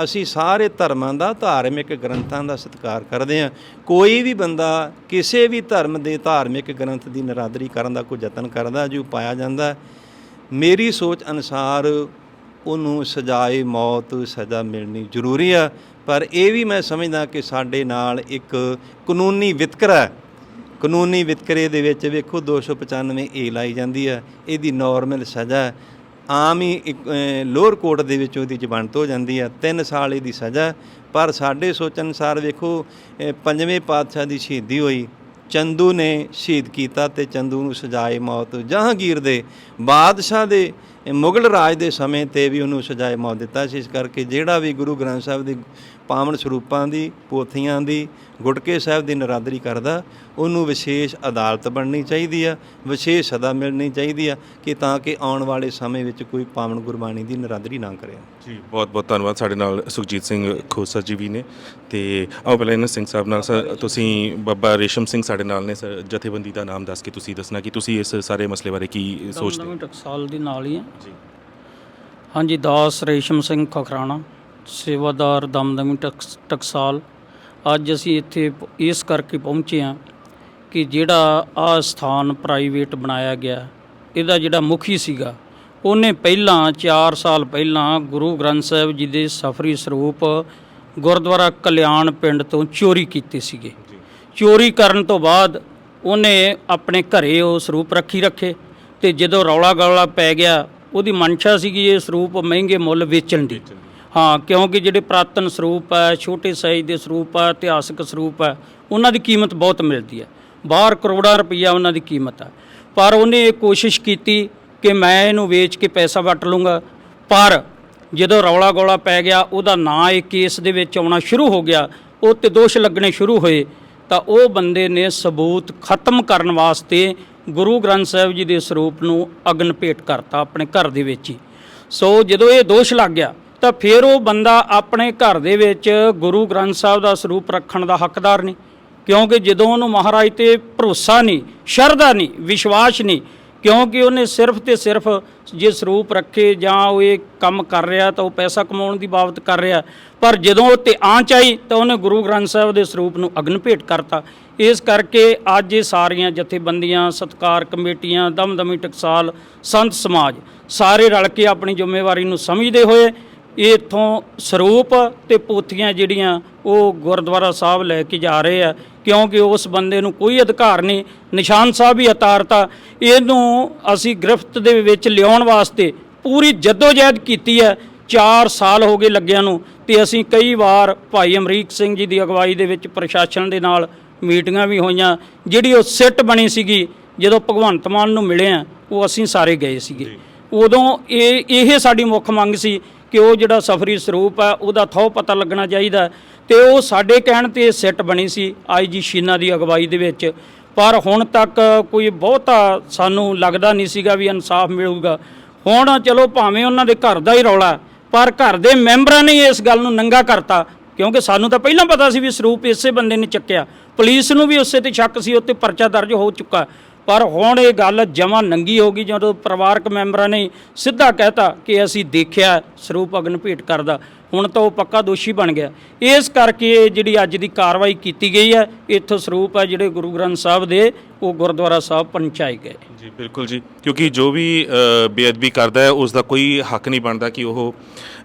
ਅਸੀਂ ਸਾਰੇ ਧਰਮਾਂ ਦਾ, ਧਾਰਮਿਕ ਗ੍ਰੰਥਾਂ ਦਾ ਸਤਿਕਾਰ ਕਰਦੇ ਹਾਂ। ਕੋਈ ਵੀ ਬੰਦਾ ਕਿਸੇ ਵੀ ਧਰਮ ਦੇ ਧਾਰਮਿਕ ਗ੍ਰੰਥ ਦੀ ਨਿਰਾਦਰੀ ਕਰਨ ਦਾ ਕੋਈ ਯਤਨ ਕਰਦਾ, ਜੋ ਪਾਇਆ ਜਾਂਦਾ, ਮੇਰੀ ਸੋਚ ਅਨੁਸਾਰ ਉਹਨੂੰ ਸਜ਼ਾਏ ਮੌਤ ਸਜ਼ਾ ਮਿਲਣੀ ਜ਼ਰੂਰੀ ਆ। ਪਰ ਇਹ ਵੀ ਮੈਂ ਸਮਝਦਾ ਕਿ ਸਾਡੇ ਨਾਲ ਇੱਕ ਕਾਨੂੰਨੀ ਵਿਤਕਰਾ, ਕਾਨੂੰਨੀ ਵਿਤਕਰੇ ਦੇ ਵਿੱਚ ਵੇਖੋ 295A ਲਾਈ ਜਾਂਦੀ ਹੈ, ਇਹਦੀ ਨੋਰਮਲ ਸਜ਼ਾ ਆਮ ਹੀ ਲੋਅਰ ਕੋਰਟ ਦੇ ਵਿੱਚ ਉਹਦੀ ਜ਼ਮਾਨਤ ਹੋ ਜਾਂਦੀ ਹੈ, 3 ਸਾਲ ਇਹਦੀ ਸਜ਼ਾ। ਪਰ ਸਾਡੇ ਸੋਚਣ ਅਨੁਸਾਰ ਵੇਖੋ 5ਵੇਂ ਪਾਤਸ਼ਾਹ ਦੀ ਸ਼ਹੀਦੀ ਹੋਈ, ਚੰਦੂ ਨੇ ਸ਼ਹੀਦ ਕੀਤਾ ਤੇ ਚੰਦੂ ਨੂੰ ਸਜ਼ਾਏ ਮੌਤ ਜਹਾਂਗੀਰ ਦੇ ਬਾਦਸ਼ਾਹ ਦੇ ਮੁਗਲ ਰਾਜ ਦੇ ਸਮੇਂ 'ਤੇ ਵੀ ਉਹਨੂੰ ਸਜ਼ਾਏ ਮੌਤ ਦਿੱਤਾ ਸੀ। ਇਸ ਕਰਕੇ ਜਿਹੜਾ ਵੀ ਗੁਰੂ ਗ੍ਰੰਥ ਸਾਹਿਬ ਦੀ ਪਾਵਨ ਸਰੂਪਾਂ ਦੀ, ਪੋਥੀਆਂ ਦੀ, ਗੁਟਕੇ ਸਾਹਿਬ ਦੀ ਨਿਰਾਦਰੀ ਕਰਦਾ, ਉਹਨੂੰ ਵਿਸ਼ੇਸ਼ ਅਦਾਲਤ ਬਣਨੀ ਚਾਹੀਦੀ ਆ, ਵਿਸ਼ੇਸ਼ ਸਜ਼ਾ ਮਿਲਣੀ ਚਾਹੀਦੀ ਆ ਕਿ ਤਾਂ ਕਿ ਆਉਣ ਵਾਲੇ ਸਮੇਂ ਵਿੱਚ ਕੋਈ ਪਾਵਨ ਗੁਰਬਾਣੀ ਦੀ ਨਿਰਾਦਰੀ ਨਾ ਕਰੇ। ਜੀ ਬਹੁਤ ਬਹੁਤ ਧੰਨਵਾਦ। ਸਾਡੇ ਨਾਲ ਸੁਖਜੀਤ ਸਿੰਘ ਖੋਸਾ ਜੀ ਵੀ ਨੇ ਤੇ ਆਓ ਪਹਿਲਾਂ ਇਹਨਾਂ ਸਿੰਘ ਸਾਹਿਬ ਨਾਲ। ਸਰ ਤੁਸੀਂ ਬਾਬਾ ਰੇਸ਼ਮ ਸਿੰਘ ਸਾਡੇ ਨਾਲ ਨੇ। ਸਰ ਜਥੇਬੰਦੀ ਦਾ ਨਾਮ ਦੱਸ ਕੇ ਤੁਸੀਂ ਦੱਸਣਾ ਕਿ ਤੁਸੀਂ ਇਸ ਸਾਰੇ ਮਸਲੇ ਬਾਰੇ ਕੀ ਸੋਚਦੇ ਹੋ? ਟਕਸਾਲ ਦੇ ਨਾਲ ਹੀ ਆ ਜੀ। ਹਾਂਜੀ, ਦਾਸ ਰੇਸ਼ਮ ਸਿੰਘ ਖਖਰਾਣਾ, ਸੇਵਾਦਾਰ ਦਮਦਮੀ ਟਕਸਾਲ। ਅੱਜ ਅਸੀਂ ਇੱਥੇ ਇਸ ਕਰਕੇ ਪਹੁੰਚੇ ਹਾਂ ਕਿ ਜਿਹੜਾ ਆਹ ਸਥਾਨ ਪ੍ਰਾਈਵੇਟ ਬਣਾਇਆ ਗਿਆ, ਇਹਦਾ ਜਿਹੜਾ ਮੁਖੀ ਸੀਗਾ, ਉਹਨੇ ਪਹਿਲਾਂ 4 ਸਾਲ ਪਹਿਲਾਂ ਗੁਰੂ ਗ੍ਰੰਥ ਸਾਹਿਬ ਜੀ ਦੇ ਸਫਰੀ ਸਰੂਪ ਗੁਰਦੁਆਰਾ ਕਲਿਆਣ ਪਿੰਡ ਤੋਂ ਚੋਰੀ ਕੀਤੇ ਸੀਗੇ। ਚੋਰੀ ਕਰਨ ਤੋਂ ਬਾਅਦ ਉਹਨੇ ਆਪਣੇ ਘਰੇ ਉਹ ਸਰੂਪ ਰੱਖੇ ਤੇ ਜਦੋਂ ਰੌਲਾ ਗੌਲਾ ਪੈ ਗਿਆ, ਉਹਦੀ ਮਨਸ਼ਾ ਸੀਗੀ ਇਹ ਸਰੂਪ ਮਹਿੰਗੇ ਮੁੱਲ ਵੇਚਣ ਦੀ। ਹਾਂ, ਕਿਉਂਕਿ ਜਿਹੜੇ ਪੁਰਾਤਨ ਸਰੂਪ ਹੈ, ਛੋਟੇ ਸਾਈਜ਼ ਦੇ ਸਰੂਪ ਹੈ, ਇਤਿਹਾਸਕ ਸਰੂਪ ਹੈ, ਉਹਨਾਂ ਦੀ ਕੀਮਤ ਬਹੁਤ ਮਿਲਦੀ ਹੈ। ਬਾਹਰ ਕਰੋੜਾਂ ਰੁਪਈਆ ਉਹਨਾਂ ਦੀ ਕੀਮਤ ਹੈ। ਪਰ ਉਹਨੇ ਇਹ ਕੋਸ਼ਿਸ਼ ਕੀਤੀ ਕਿ ਮੈਂ ਇਹਨੂੰ ਵੇਚ ਕੇ ਪੈਸਾ ਵੱਟ ਲੂੰਗਾ। ਪਰ ਜਦੋਂ ਰੌਲਾ ਗੋਲਾ ਪੈ ਗਿਆ, ਉਹਦਾ ਨਾਂ ਇਹ ਕੇਸ ਦੇ ਵਿੱਚ ਆਉਣਾ ਸ਼ੁਰੂ ਹੋ ਗਿਆ, ਉਹ 'ਤੇ ਦੋਸ਼ ਲੱਗਣੇ ਸ਼ੁਰੂ ਹੋਏ, ਤਾਂ ਉਹ ਬੰਦੇ ਨੇ ਸਬੂਤ ਖਤਮ ਕਰਨ ਵਾਸਤੇ ਗੁਰੂ ਗ੍ਰੰਥ ਸਾਹਿਬ ਜੀ ਦੇ ਸਰੂਪ ਨੂੰ ਅਗਨ ਭੇਟ ਕਰਤਾ ਆਪਣੇ ਘਰ ਦੇ ਵਿੱਚ ਹੀ। ਸੋ ਜਦੋਂ ਇਹ ਦੋਸ਼ ਲੱਗ ਗਿਆ ਤਾਂ ਫਿਰ ਉਹ ਬੰਦਾ ਆਪਣੇ ਘਰ ਦੇ ਵਿੱਚ ਗੁਰੂ ਗ੍ਰੰਥ ਸਾਹਿਬ ਦਾ ਸਰੂਪ ਰੱਖਣ ਦਾ ਹੱਕਦਾਰ ਨਹੀਂ, ਕਿਉਂਕਿ ਜਦੋਂ ਉਹਨੂੰ ਮਹਾਰਾਜ 'ਤੇ ਭਰੋਸਾ ਨਹੀਂ, ਸ਼ਰਧਾ ਨਹੀਂ, ਵਿਸ਼ਵਾਸ ਨਹੀਂ, ਕਿਉਂਕਿ ਉਹਨੇ ਸਿਰਫ ਤੇ ਸਿਰਫ ਜੇ ਸਰੂਪ ਰੱਖੇ ਜਾਂ ਉਹ ਇਹ ਕੰਮ ਕਰ ਰਿਹਾ ਤਾਂ ਉਹ ਪੈਸਾ ਕਮਾਉਣ ਦੀ ਬਾਬਤ ਕਰ ਰਿਹਾ, ਪਰ ਜਦੋਂ ਉਹ 'ਤੇ ਆਂਚ ਆਈ ਤਾਂ ਉਹਨੇ ਗੁਰੂ ਗ੍ਰੰਥ ਸਾਹਿਬ ਦੇ ਸਰੂਪ ਨੂੰ ਅਗਨ ਭੇਟ ਕਰਤਾ। ਇਸ ਕਰਕੇ ਅੱਜ ਇਹ ਸਾਰੀਆਂ ਜਥੇਬੰਦੀਆਂ, ਸਤਿਕਾਰ ਕਮੇਟੀਆਂ, ਦਮਦਮੀ ਟਕਸਾਲ, ਸੰਤ ਸਮਾਜ ਸਾਰੇ ਰਲ ਕੇ ਆਪਣੀ ਜ਼ਿੰਮੇਵਾਰੀ ਨੂੰ ਸਮਝਦੇ ਹੋਏ ਇਹ ਇੱਥੋਂ ਸਰੂਪ ਤੇ ਪੋਥੀਆਂ ਜਿਹੜੀਆਂ ਉਹ ਗੁਰਦੁਆਰਾ ਸਾਹਿਬ ਲੈ ਕੇ ਜਾ ਰਹੇ ਆ, ਕਿਉਂਕਿ ਉਸ ਬੰਦੇ ਨੂੰ ਕੋਈ ਅਧਿਕਾਰ ਨਹੀਂ। ਨਿਸ਼ਾਨ ਸਾਹਿਬ ਹੀ ਉਤਾਰਤਾ। ਇਹਨੂੰ ਅਸੀਂ ਗ੍ਰਿਫਤ ਦੇ ਵਿੱਚ ਲਿਆਉਣ ਵਾਸਤੇ ਪੂਰੀ ਜਦੋਜਹਿਦ ਕੀਤੀ ਹੈ। 4 ਸਾਲ ਹੋ ਗਏ ਲੱਗਿਆਂ ਨੂੰ, ਤੇ ਅਸੀਂ ਕਈ ਵਾਰ ਭਾਈ ਅਮਰੀਕ ਸਿੰਘ ਜੀ ਦੀ ਅਗਵਾਈ ਦੇ ਵਿੱਚ ਪ੍ਰਸ਼ਾਸਨ ਦੇ ਨਾਲ ਮੀਟਿੰਗਾਂ ਵੀ ਹੋਈਆਂ। ਜਿਹੜੀ ਉਹ ਸਿੱਟ ਬਣੀ ਸੀਗੀ ਜਦੋਂ ਭਗਵੰਤ ਮਾਨ ਨੂੰ ਮਿਲੇ ਆ, ਉਹ ਅਸੀਂ ਸਾਰੇ ਗਏ ਸੀਗੇ। ਉਦੋਂ ਇਹ ਸਾਡੀ ਮੁੱਖ ਮੰਗ ਸੀ ਕਿ ਉਹ ਜਿਹੜਾ ਸਫਰੀ ਸਰੂਪ ਹੈ ਉਹਦਾ ਥਹੁ ਪਤਾ ਲੱਗਣਾ ਚਾਹੀਦਾ, ਤੇ ਉਹ ਸਾਡੇ ਕਹਿਣ 'ਤੇ ਸਿੱਟ ਬਣੀ ਸੀ IG ਸ਼ੀਨਾ ਦੀ ਅਗਵਾਈ ਦੇ ਵਿੱਚ। ਪਰ ਹੁਣ ਤੱਕ ਕੋਈ ਬਹੁਤਾ ਸਾਨੂੰ ਲੱਗਦਾ ਨਹੀਂ ਸੀਗਾ ਵੀ ਇਨਸਾਫ ਮਿਲੂਗਾ। ਹੁਣ ਚਲੋ ਭਾਵੇਂ ਉਹਨਾਂ ਦੇ ਘਰ ਦਾ ਹੀ ਰੌਲਾ, ਪਰ ਘਰ ਦੇ ਮੈਂਬਰਾਂ ਨੇ ਇਸ ਗੱਲ ਨੂੰ ਨੰਗਾ ਕਰਤਾ, ਕਿਉਂਕਿ ਸਾਨੂੰ ਤਾਂ ਪਹਿਲਾਂ ਪਤਾ ਸੀ ਵੀ ਸਰੂਪ ਇਸੇ ਬੰਦੇ ਨੇ ਚੱਕਿਆ, ਪੁਲਿਸ ਨੂੰ ਵੀ ਉਸੇ 'ਤੇ ਸ਼ੱਕ ਸੀ, ਉੱਤੇ ਪਰਚਾ ਦਰਜ ਹੋ ਚੁੱਕਾ। ਪਰ ਹੁਣ ਇਹ ਗੱਲ ਜਮਾਂ ਨੰਗੀ ਹੋ ਗਈ ਜਦੋਂ ਪਰਿਵਾਰਕ ਮੈਂਬਰਾਂ ਨੇ ਸਿੱਧਾ ਕਹਿਤਾ ਕਿ ਅਸੀਂ ਦੇਖਿਆ ਸਰੂਪ ਅਗਨ ਭੇਟ ਕਰਦਾ। ਹੁਣ ਤਾਂ ਉਹ ਪੱਕਾ ਦੋਸ਼ੀ ਬਣ ਗਿਆ। ਇਸ ਕਰਕੇ ਜਿਹੜੀ ਅੱਜ ਦੀ ਕਾਰਵਾਈ ਕੀਤੀ ਗਈ ਹੈ, ਇੱਥੋਂ ਸਰੂਪ ਹੈ ਜਿਹੜੇ ਗੁਰੂ ਗ੍ਰੰਥ ਸਾਹਿਬ ਦੇ ਉਹ ਗੁਰਦੁਆਰਾ ਸਾਹਿਬ ਪਹੁੰਚਾਏ ਗਏ। ਜੀ ਬਿਲਕੁਲ ਜੀ, ਕਿਉਂਕਿ ਜੋ ਵੀ ਬੇਅਦਬੀ ਕਰਦਾ ਹੈ ਉਸ ਦਾ ਕੋਈ ਹੱਕ ਨਹੀਂ ਬਣਦਾ ਕਿ ਉਹ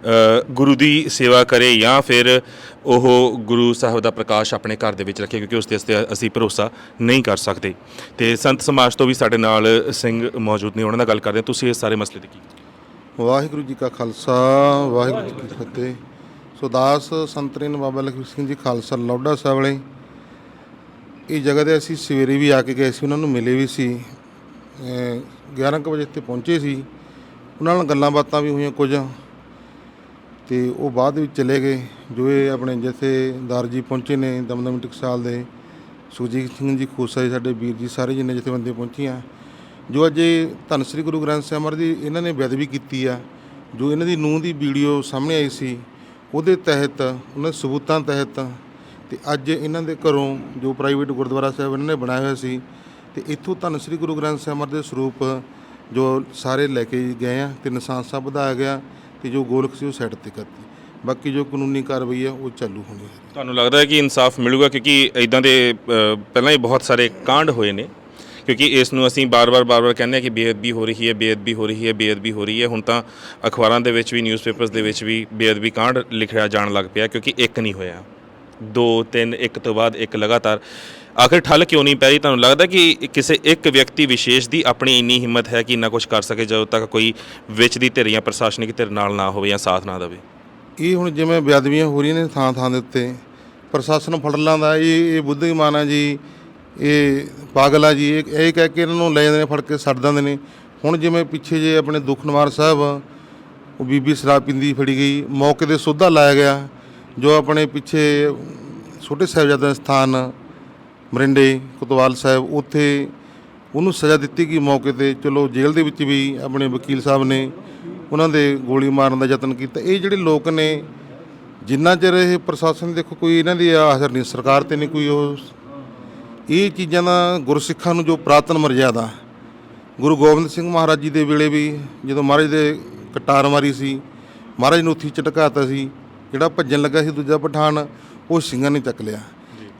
ਗੁਰੂ ਦੀ ਸੇਵਾ ਕਰੇ ਜਾਂ ਫਿਰ ਉਹ ਗੁਰੂ ਸਾਹਿਬ ਦਾ ਪ੍ਰਕਾਸ਼ ਆਪਣੇ ਘਰ ਦੇ ਵਿੱਚ ਰੱਖੇ, ਕਿਉਂਕਿ ਉਸ 'ਤੇ ਅਸੀਂ ਭਰੋਸਾ ਨਹੀਂ ਕਰ ਸਕਦੇ। ਤੇ ਸੰਤ ਸਮਾਜ ਤੋਂ ਵੀ ਸਾਡੇ ਨਾਲ ਸਿੰਘ ਮੌਜੂਦ ਨੇ, ਉਹਨਾਂ ਨਾਲ ਗੱਲ ਕਰਦੇ ਹਾਂ। ਤੁਸੀਂ ਇਸ ਸਾਰੇ ਮਸਲੇ ਦੀ ਕੀ? ਵਾਹਿਗੁਰੂ ਜੀ ਕਾ ਖਾਲਸਾ, ਵਾਹਿਗੁਰੂ ਜੀ ਕੀ ਫਤਿਹ। ਸੋ ਦਾਸ ਸੰਤਰੀਨ ਬਾਬਾ ਲਖਵੀਰ ਸਿੰਘ ਜੀ ਖਾਲਸਾ ਲੌਡਾ ਸਾਹਿਬ ਵਾਲੇ ਇਹ ਜਗ੍ਹਾ 'ਤੇ ਅਸੀਂ ਸਵੇਰੇ ਵੀ ਆ ਕੇ ਗਏ ਸੀ, ਉਹਨਾਂ ਨੂੰ ਮਿਲੇ ਵੀ ਸੀ। 11 ਕੁ ਵਜੇ ਇੱਥੇ ਪਹੁੰਚੇ ਸੀ, ਉਹਨਾਂ ਨਾਲ ਗੱਲਾਂ ਬਾਤਾਂ ਵੀ ਹੋਈਆਂ ਕੁਝ, ਤੇ ਉਹ ਬਾਅਦ ਵਿੱਚ ਚਲੇ ਗਏ। ਜੋ ਇਹ ਆਪਣੇ ਜਥੇਦਾਰ ਜੀ ਪਹੁੰਚੇ ਨੇ ਦਮਦਮੀ ਟਕਸਾਲ ਦੇ, ਸੁਖਜੀਤ ਸਿੰਘ ਜੀ ਖੋਸਾ ਜੀ, ਸਾਡੇ ਵੀਰ ਜੀ, ਸਾਰੇ ਜਿੰਨੇ ਜਥੇਬੰਦੀਆਂ ਪਹੁੰਚੀਆਂ। ਜੋ ਅੱਜ ਧੰਨ ਸ੍ਰੀ ਗੁਰੂ ਗ੍ਰੰਥ ਸਾਹਿਬ ਮਹਾਰਾਜ ਦੀ ਇਹਨਾਂ ਨੇ ਬੇਅਦਬੀ ਕੀਤੀ ਆ, ਜੋ ਇਹਨਾਂ ਦੀ ਨੂੰਹ ਦੀ ਵੀਡੀਓ ਸਾਹਮਣੇ ਆਈ ਸੀ, ਉਹਦੇ ਤਹਿਤ ਉਹਨਾਂ ਸਬੂਤਾਂ ਤਹਿਤ ਤੇ ਅੱਜ ਇਹਨਾਂ ਦੇ ਘਰੋਂ ਜੋ ਪ੍ਰਾਈਵੇਟ ਗੁਰਦੁਆਰਾ ਸਾਹਿਬ ਇਹਨਾਂ ਨੇ ਬਣਾਇਆ ਹੋਇਆ ਸੀ, ਤੇ ਇੱਥੋਂ ਧੰਨ ਸ੍ਰੀ ਗੁਰੂ ਗ੍ਰੰਥ ਸਾਹਿਬ ਮਹਾਰਾਜ ਦੇ ਸਰੂਪ ਜੋ ਸਾਰੇ ਲੈ ਕੇ ਗਏ ਆ, ਤੇ ਨਿਸ਼ਾਨ ਸਾਹਿਬ ਵਧਾਇਆ ਗਿਆ, ਤੇ ਜੋ ਗੋਲਕ ਸੀ ਉਹ ਸਾਈਡ 'ਤੇ ਕਰਤੀ। ਬਾਕੀ ਜੋ ਕਾਨੂੰਨੀ ਕਾਰਵਾਈ ਹੈ ਉਹ ਚਾਲੂ ਹੋਣੀ ਹੈ। ਤੁਹਾਨੂੰ ਲੱਗਦਾ ਹੈ ਕਿ ਇਨਸਾਫ ਮਿਲੂਗਾ? ਕਿਉਂਕਿ ਇੱਦਾਂ ਦੇ ਪਹਿਲਾਂ ਹੀ ਬਹੁਤ ਸਾਰੇ ਕਾਂਡ ਹੋਏ ਨੇ, ਕਿਉਂਕਿ ਇਸ ਨੂੰ ਅਸੀਂ ਬਾਰ-ਬਾਰ ਕਹਿੰਦੇ ਹਾਂ ਕਿ ਬੇਅਦਬੀ ਹੋ ਰਹੀ ਹੈ, ਬੇਅਦਬੀ ਹੋ ਰਹੀ ਹੈ, ਬੇਅਦਬੀ ਹੋ ਰਹੀ ਹੈ। ਹੁਣ ਤਾਂ ਅਖਬਾਰਾਂ ਦੇ ਵਿੱਚ ਵੀ, ਨਿਊਜ਼ਪੇਪਰਸ ਦੇ ਵਿੱਚ ਵੀ ਬੇਅਦਬੀ ਕਾਂਡ ਲਿਖਿਆ ਜਾਣ ਲੱਗ ਪਿਆ, ਕਿਉਂਕਿ ਇੱਕ ਨਹੀਂ ਹੋਇਆ, 2 3 ਇੱਕ ਤੋਂ ਬਾਅਦ ਇੱਕ ਲਗਾਤਾਰ। ਆਖਿਰ ਠੱਲ ਕਿਉਂ ਨਹੀਂ ਪੈ ਰਹੀ? ਤੁਹਾਨੂੰ ਲੱਗਦਾ ਕਿ ਕਿਸੇ ਇੱਕ ਵਿਅਕਤੀ ਵਿਸ਼ੇਸ਼ ਦੀ ਆਪਣੀ ਇੰਨੀ ਹਿੰਮਤ ਹੈ ਕਿ ਇੰਨਾ ਕੁਝ ਕਰ ਸਕੇ ਜਦੋਂ ਤੱਕ ਕੋਈ ਵਿੱਚ ਦੀ ਧਿਰ ਜਾਂ ਪ੍ਰਸ਼ਾਸਨਿਕ ਧਿਰ ਨਾਲ ਨਾ ਹੋਵੇ ਜਾਂ ਸਾਥ ਨਾ ਦੇਵੇ? ਇਹ ਹੁਣ ਜਿਵੇਂ ਬੇਅਦਬੀਆਂ ਹੋ ਰਹੀਆਂ ਨੇ ਥਾਂ ਥਾਂ ਦੇ ਉੱਤੇ, ਪ੍ਰਸ਼ਾਸਨ ਫੜ ਲਾਂਦਾ, ਇਹ ਬੁੱਧੀਮਾਨ ਆ ਜੀ, ਇਹ ਪਾਗਲ ਆ ਜੀ, ਇਹ ਕਹਿ ਕੇ ਇਹਨਾਂ ਨੂੰ ਲੈ ਜਾਂਦੇ ਨੇ, ਫੜ ਕੇ ਛੱਡ ਦਿੰਦੇ ਨੇ। ਹੁਣ ਜਿਵੇਂ ਪਿੱਛੇ ਜੇ ਆਪਣੇ ਦੁਖਨਿਵਾਰ ਸਾਹਿਬ ਉਹ ਬੀਬੀ ਸ਼ਰਾਬ ਪੀਂਦੀ ਫੜੀ ਗਈ, ਮੌਕੇ 'ਤੇ ਸੋਧਾ ਲਾਇਆ ਗਿਆ। ਜੋ ਆਪਣੇ ਪਿੱਛੇ ਛੋਟੇ ਸਾਹਿਬਜ਼ਾਦੇ ਦਾ ਸਥਾਨ ਮਰਿੰਡੇ ਕੋਤਵਾਲ ਸਾਹਿਬ, ਉੱਥੇ ਉਹਨੂੰ ਸਜ਼ਾ ਦਿੱਤੀ ਗਈ ਮੌਕੇ ਤੇ। ਚਲੋ ਜੇਲ੍ਹ ਦੇ ਵਿੱਚ ਵੀ ਆਪਣੇ ਵਕੀਲ ਸਾਹਿਬ ਨੇ ਉਹਨਾਂ ਦੇ ਗੋਲੀ ਮਾਰਨ ਦਾ ਯਤਨ ਕੀਤਾ। ਇਹ ਜਿਹੜੇ ਲੋਕ ਨੇ, ਜਿੰਨਾ ਚਿਰ ਇਹ ਪ੍ਰਸ਼ਾਸਨ ਦੇਖੋ ਕੋਈ ਇਹਨਾਂ ਦੀ ਹਾਜ਼ਰ ਨਹੀਂ, ਸਰਕਾਰ 'ਤੇ ਨਹੀਂ ਕੋਈ ਉਹ, ਇਹ ਚੀਜ਼ਾਂ ਦਾ ਗੁਰਸਿੱਖਾਂ ਨੂੰ ਜੋ ਪੁਰਾਤਨ ਮਰਜ਼ਾਦਾ, ਗੁਰੂ ਗੋਬਿੰਦ ਸਿੰਘ ਮਹਾਰਾਜ ਜੀ ਦੇ ਵੇਲੇ ਵੀ ਜਦੋਂ ਮਹਾਰਾਜ ਦੇ ਕਟਾਰ ਮਾਰੀ ਸੀ, ਮਹਾਰਾਜ ਨੂੰ ਉੱਥੀ ਝਟਕਾਤਾ ਸੀ, ਜਿਹੜਾ ਭੱਜਣ ਲੱਗਾ ਸੀ ਦੂਜਾ ਪਠਾਨ, ਉਹ ਸਿੰਘਾਂ ਨੇ ਚੱਕ ਲਿਆ।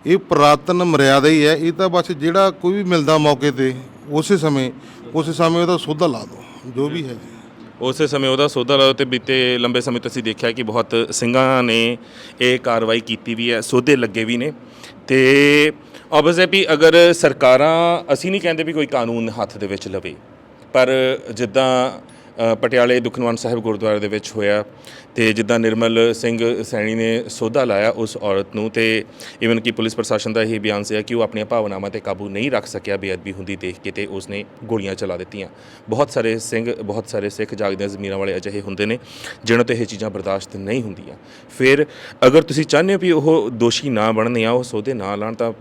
ਇਹ ਪੁਰਾਤਨ ਮਰਿਆਦਾ ਹੀ ਹੈ। ਇਹ ਤਾਂ ਬਸ ਜਿਹੜਾ ਕੋਈ ਵੀ ਮਿਲਦਾ ਮੌਕੇ 'ਤੇ ਉਸੇ ਸਮੇਂ ਉਹਦਾ ਸੋਧਾ ਲਾ ਦਿਓ, ਜੋ ਵੀ ਹੈ ਉਸੇ ਸਮੇਂ ਉਹਦਾ ਸੋਧਾ ਲਾਓ। ਤੇ ਬੀਤੇ ਲੰਬੇ ਸਮੇਂ ਤੋਂ ਅਸੀਂ ਦੇਖਿਆ ਕਿ ਬਹੁਤ ਸਿੰਘਾਂ ਨੇ ਇਹ ਕਾਰਵਾਈ ਕੀਤੀ ਵੀ ਹੈ, ਸੋਧੇ ਲੱਗੇ ਵੀ ਨੇ। ਤੇ ਓਬਵੀਅਸ ਹੈ ਵੀ ਅਗਰ ਸਰਕਾਰਾਂ, ਅਸੀਂ ਨਹੀਂ ਕਹਿੰਦੇ ਵੀ ਕੋਈ ਕਾਨੂੰਨ ਹੱਥ ਦੇ ਵਿੱਚ ਲਵੇ, ਪਰ ਜਿੱਦਾਂ ਪਟਿਆਲੇ ਦੁਖਨਿਵਾਰਨ ਸਾਹਿਬ ਗੁਰਦੁਆਰੇ ਦੇ ਵਿੱਚ ਹੋਇਆ ਤੇ ਜਿੱਦਾਂ ਨਿਰਮਲ ਸਿੰਘ ਸੈਣੀ ਨੇ ਸੋਧਾ ਲਾਇਆ ਉਸ ਔਰਤ ਨੂੰ, ਤੇ ਈਵਨ ਕਿ ਪੁਲਿਸ ਪ੍ਰਸ਼ਾਸਨ ਦਾ ਇਹ ਬਿਆਨ ਸੀ ਕਿ ਉਹ ਆਪਣੀਆਂ ਭਾਵਨਾਵਾਂ ਤੇ ਕਾਬੂ ਨਹੀਂ ਰੱਖ ਸਕਿਆ ਬੇਅਦਬੀ ਹੁੰਦੀ ਦੇਖ ਕੇ ਤੇ ਉਸਨੇ ਗੋਲੀਆਂ ਚਲਾ ਦਿੱਤੀਆਂ। ਬਹੁਤ ਸਾਰੇ ਸਿੱਖ ਜਾਗਦੀਆਂ ਜ਼ਮੀਰਾਂ ਵਾਲੇ ਅਜਿਹੇ ਹੁੰਦੇ ਨੇ ਜਿਹਨਾਂ ਤੋਂ ਇਹ ਚੀਜ਼ਾਂ ਬਰਦਾਸ਼ਤ ਨਹੀਂ ਹੁੰਦੀਆਂ। ਫਿਰ ਅਗਰ ਤੁਸੀਂ ਚਾਹੁੰਦੇ ਹੋ ਵੀ ਉਹ ਦੋਸ਼ੀ ਨਾ ਬਣਨ ਜਾਂ ਉਹ ਸੋਧੇ ਨਾ ਲਾਉਣ ਤਾਂ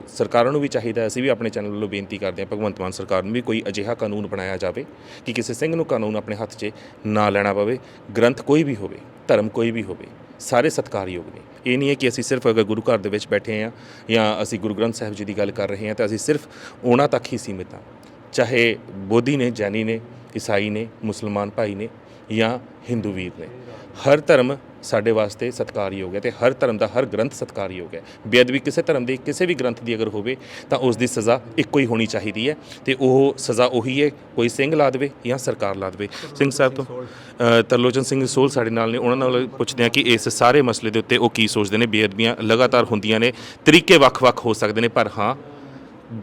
ਸਰਕਾਰਾਂ ਨੂੰ ਵੀ ਚਾਹੀਦਾ, ਅਸੀਂ ਵੀ ਆਪਣੇ ਚੈਨਲ ਵੱਲੋਂ ਬੇਨਤੀ ਕਰਦੇ ਹਾਂ ਭਗਵੰਤ ਮਾਨ ਸਰਕਾਰ ਨੂੰ ਵੀ ਕੋਈ ਅਜਿਹਾ ਕਾਨੂੰਨ ਬਣਾਇਆ ਜਾਵੇ ਕਿ ਕਿਸੇ ਸਿੰਘ ਨੂੰ ਕਾਨੂੰਨ ਆਪਣੇ ਹੱਥ 'ਚ ਨਾ ਲੈਣਾ ਪਵੇ। ਗ੍ਰੰਥ ਕੋਈ ਵੀ ਹੋਵੇ, ਧਰਮ ਕੋਈ ਵੀ ਹੋਵੇ, ਸਾਰੇ ਸਤਿਕਾਰਯੋਗ ਨੇ। ਇਹ ਨਹੀਂ ਹੈ ਕਿ ਅਸੀਂ ਸਿਰਫ ਅਗਰ ਗੁਰੂ ਘਰ ਦੇ ਵਿੱਚ ਬੈਠੇ ਹਾਂ ਜਾਂ ਅਸੀਂ ਗੁਰੂ ਗ੍ਰੰਥ ਸਾਹਿਬ ਜੀ ਦੀ ਗੱਲ ਕਰ ਰਹੇ ਹਾਂ ਤਾਂ ਅਸੀਂ ਸਿਰਫ ਉਹਨਾਂ ਤੱਕ ਹੀ ਸੀਮਿਤ ਹਾਂ, ਚਾਹੇ ਬੋਧੀ ਨੇ, ਜੈਨੀ ਨੇ, ਈਸਾਈ ਨੇ, ਮੁਸਲਮਾਨ ਭਾਈ ਨੇ ਜਾਂ ਹਿੰਦੂ ਵੀਰ ਨੇ। ਹਰ ਧਰਮ ਸਾਡੇ ਵਾਸਤੇ ਸਤਿਕਾਰਯੋਗ ਹੈ ਤੇ ਹਰ ਧਰਮ ਦਾ ਹਰ ਗ੍ਰੰਥ ਸਤਿਕਾਰਯੋਗ ਹੈ। ਬੇਅਦਬੀ ਕਿਸੇ ਧਰਮ ਦੀ ਕਿਸੇ ਵੀ ਗ੍ਰੰਥ ਦੀ ਅਗਰ ਹੋਵੇ ਤਾਂ ਉਸ ਦੀ ਸਜ਼ਾ ਇੱਕੋ ਹੀ ਹੋਣੀ ਚਾਹੀਦੀ ਹੈ ਤੇ ਉਹ ਸਜ਼ਾ ਉਹੀ ਹੈ, ਕੋਈ ਸਿੰਘ ਲਾ ਦੇਵੇ ਜਾਂ ਸਰਕਾਰ ਲਾ ਦੇਵੇ। ਸਿੰਘ ਸਾਹਿਬ ਤੋਂ ਤਰਲੋਚਨ ਸਿੰਘ ਸੋਲ ਸਾਡੇ ਨਾਲ ਨੇ, ਉਹਨਾਂ ਨਾਲ ਪੁੱਛਦੇ ਹਾਂ ਕਿ ਇਸ ਸਾਰੇ ਮਸਲੇ ਦੇ ਉੱਤੇ ਉਹ ਕੀ ਸੋਚਦੇ ਨੇ। ਬੇਅਦਬੀਆਂ ਲਗਾਤਾਰ ਹੁੰਦੀਆਂ ਨੇ, ਤਰੀਕੇ ਵੱਖ-ਵੱਖ ਹੋ ਸਕਦੇ ਨੇ, ਪਰ ਹਾਂ